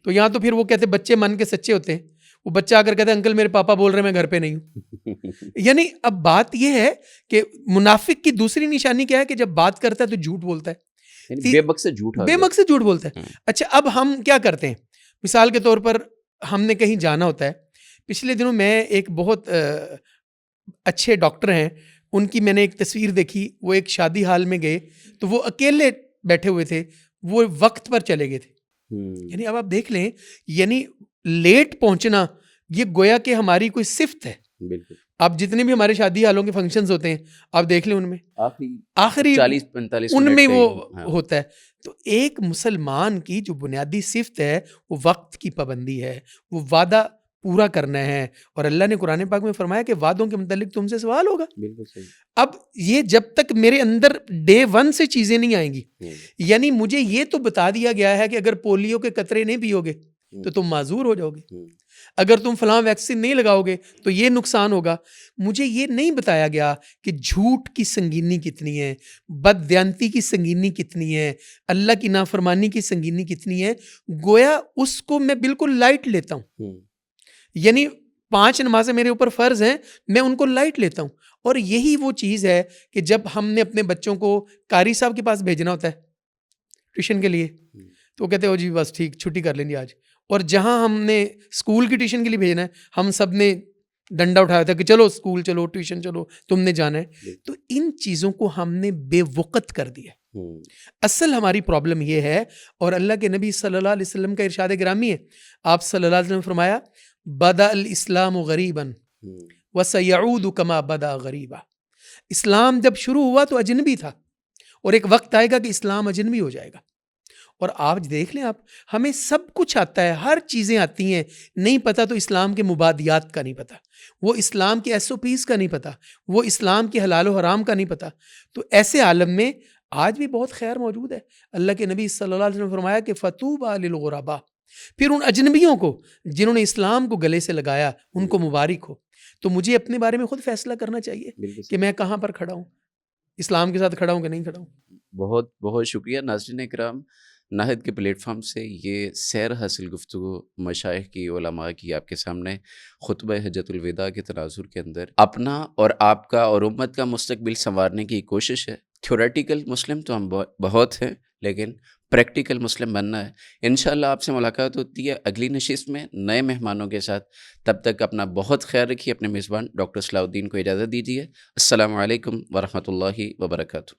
تو یہاں تو پھر وہ کہتے ہیں بچے من کے سچے ہوتے ہیں، وہ بچہ آ کر کہتا ہے انکل میرے پاپا بول رہے ہیں میں گھر پہ نہیں ہوں. یعنی اب بات یہ ہے کہ منافق کی دوسری نشانی کیا ہے کہ جب بات کرتا ہے تو جھوٹ بولتا ہے، بے مقصد جھوٹ بولتا ہے. اچھا اب ہم کیا کرتے ہیں؟ مثال کے طور پر ہم نے کہیں جانا ہوتا ہے. پچھلے دنوں میں ایک بہت اچھے ڈاکٹر ہیں، ان کی میں نے ایک تصویر دیکھی، وہ ایک شادی ہال میں گئے تو وہ اکیلے بیٹھے ہوئے تھے، وہ وقت پر چلے گئے تھے. یعنی اب آپ دیکھ لیں، یعنی لیٹ پہنچنا یہ گویا کہ ہماری کوئی صفت ہے. آپ جتنے بھی ہمارے شادی حالوں کے فنکشنز ہوتے ہیں آپ دیکھ لیں، ان میں آخری 40-45 ان میں وہ ہوتا ہے. تو ایک مسلمان کی جو بنیادی صفت ہے وہ وقت کی پابندی ہے، وہ وعدہ پورا کرنا ہے. اور اللہ نے قرآن پاک میں فرمایا کہ وعدوں کے متعلق تم سے سوال ہوگا. اب یہ جب تک میرے اندر ڈے 1 سے چیزیں نہیں آئیں گی، یعنی مجھے یہ تو بتا دیا گیا ہے کہ اگر پولیو کے قطرے نہیں پیو گے تو تم معذور ہو جاؤ گے. اگر تم فلاں ویکسین نہیں لگاؤ گے تو یہ نقصان ہوگا. مجھے یہ نہیں بتایا گیا کہ جھوٹ کی سنگینی کتنی ہے, بددیانتی کی سنگینی کتنی ہے, اللہ کی نافرمانی کی سنگینی کتنی ہے. گویا اس کو میں بالکل لائٹ لیتا ہوں. یعنی 5 نمازیں میرے اوپر فرض ہیں, میں ان کو لائٹ لیتا ہوں. اور یہی وہ چیز ہے کہ جب ہم نے اپنے بچوں کو قاری صاحب کے پاس بھیجنا ہوتا ہے ٹیوشن کے لیے, تو وہ کہتے ہیں جی بس ٹھیک چھٹی کر لیں گے آج. اور جہاں ہم نے اسکول کی ٹیوشن کے لیے بھیجنا ہے, ہم سب نے ڈنڈا اٹھایا تھا کہ چلو اسکول چلو, ٹیوشن چلو, تم نے جانا ہے. تو ان چیزوں کو ہم نے بے وقت کر دیا. اصل ہماری پرابلم یہ ہے. اور اللہ کے نبی صلی اللہ علیہ وسلم کا ارشاد گرامی ہے, آپ صلی اللہ علیہ وسلم نے فرمایا بدأ الاسلام غریبا وسیعود کما بدأ غریبا. اسلام جب شروع ہوا تو اجنبی تھا, اور ایک وقت آئے گا کہ اسلام اجنبی ہو جائے گا. اور آج دیکھ لیں آپ, ہمیں سب کچھ آتا ہے, ہر چیزیں آتی ہیں, نہیں پتہ تو اسلام کے مبادیات کا نہیں پتہ, وہ اسلام کے SOPs کا نہیں پتہ, وہ اسلام کے حلال و حرام کا نہیں پتہ. تو ایسے عالم میں آج بھی بہت خیر موجود ہے. اللہ کے نبی صلی اللہ علیہ وسلم نے فرمایا کہ فطوبیٰ للغرباء, پھر ان اجنبیوں کو جنہوں نے اسلام کو گلے سے لگایا ان کو مبارک ہو. تو مجھے اپنے بارے میں خود فیصلہ کرنا چاہیے کہ میں کہاں پر کھڑا ہوں, اسلام کے ساتھ کھڑا ہوں کہ نہیں کھڑا ہوں. بہت بہت شکریہ. ناظرین اکرام, نہد کے پلیٹ فارم سے یہ سیر حاصل گفتگو مشائخ کی, علماء کی آپ کے سامنے خطبہ حجۃ الوداع کے تناظر کے اندر اپنا اور آپ کا اور امت کا مستقبل سنوارنے کی کوشش ہے. تھیوریٹیکل مسلم تو ہم بہت ہیں, لیکن پریکٹیکل مسلم بننا ہے. انشاءاللہ آپ سے ملاقات ہوتی ہے اگلی نشست میں نئے مہمانوں کے ساتھ. تب تک اپنا بہت خیال رکھیے. اپنے میزبان ڈاکٹر صلاح الدین کو اجازت دیجیے. السلام علیکم ورحمۃ اللہ وبرکاتہ.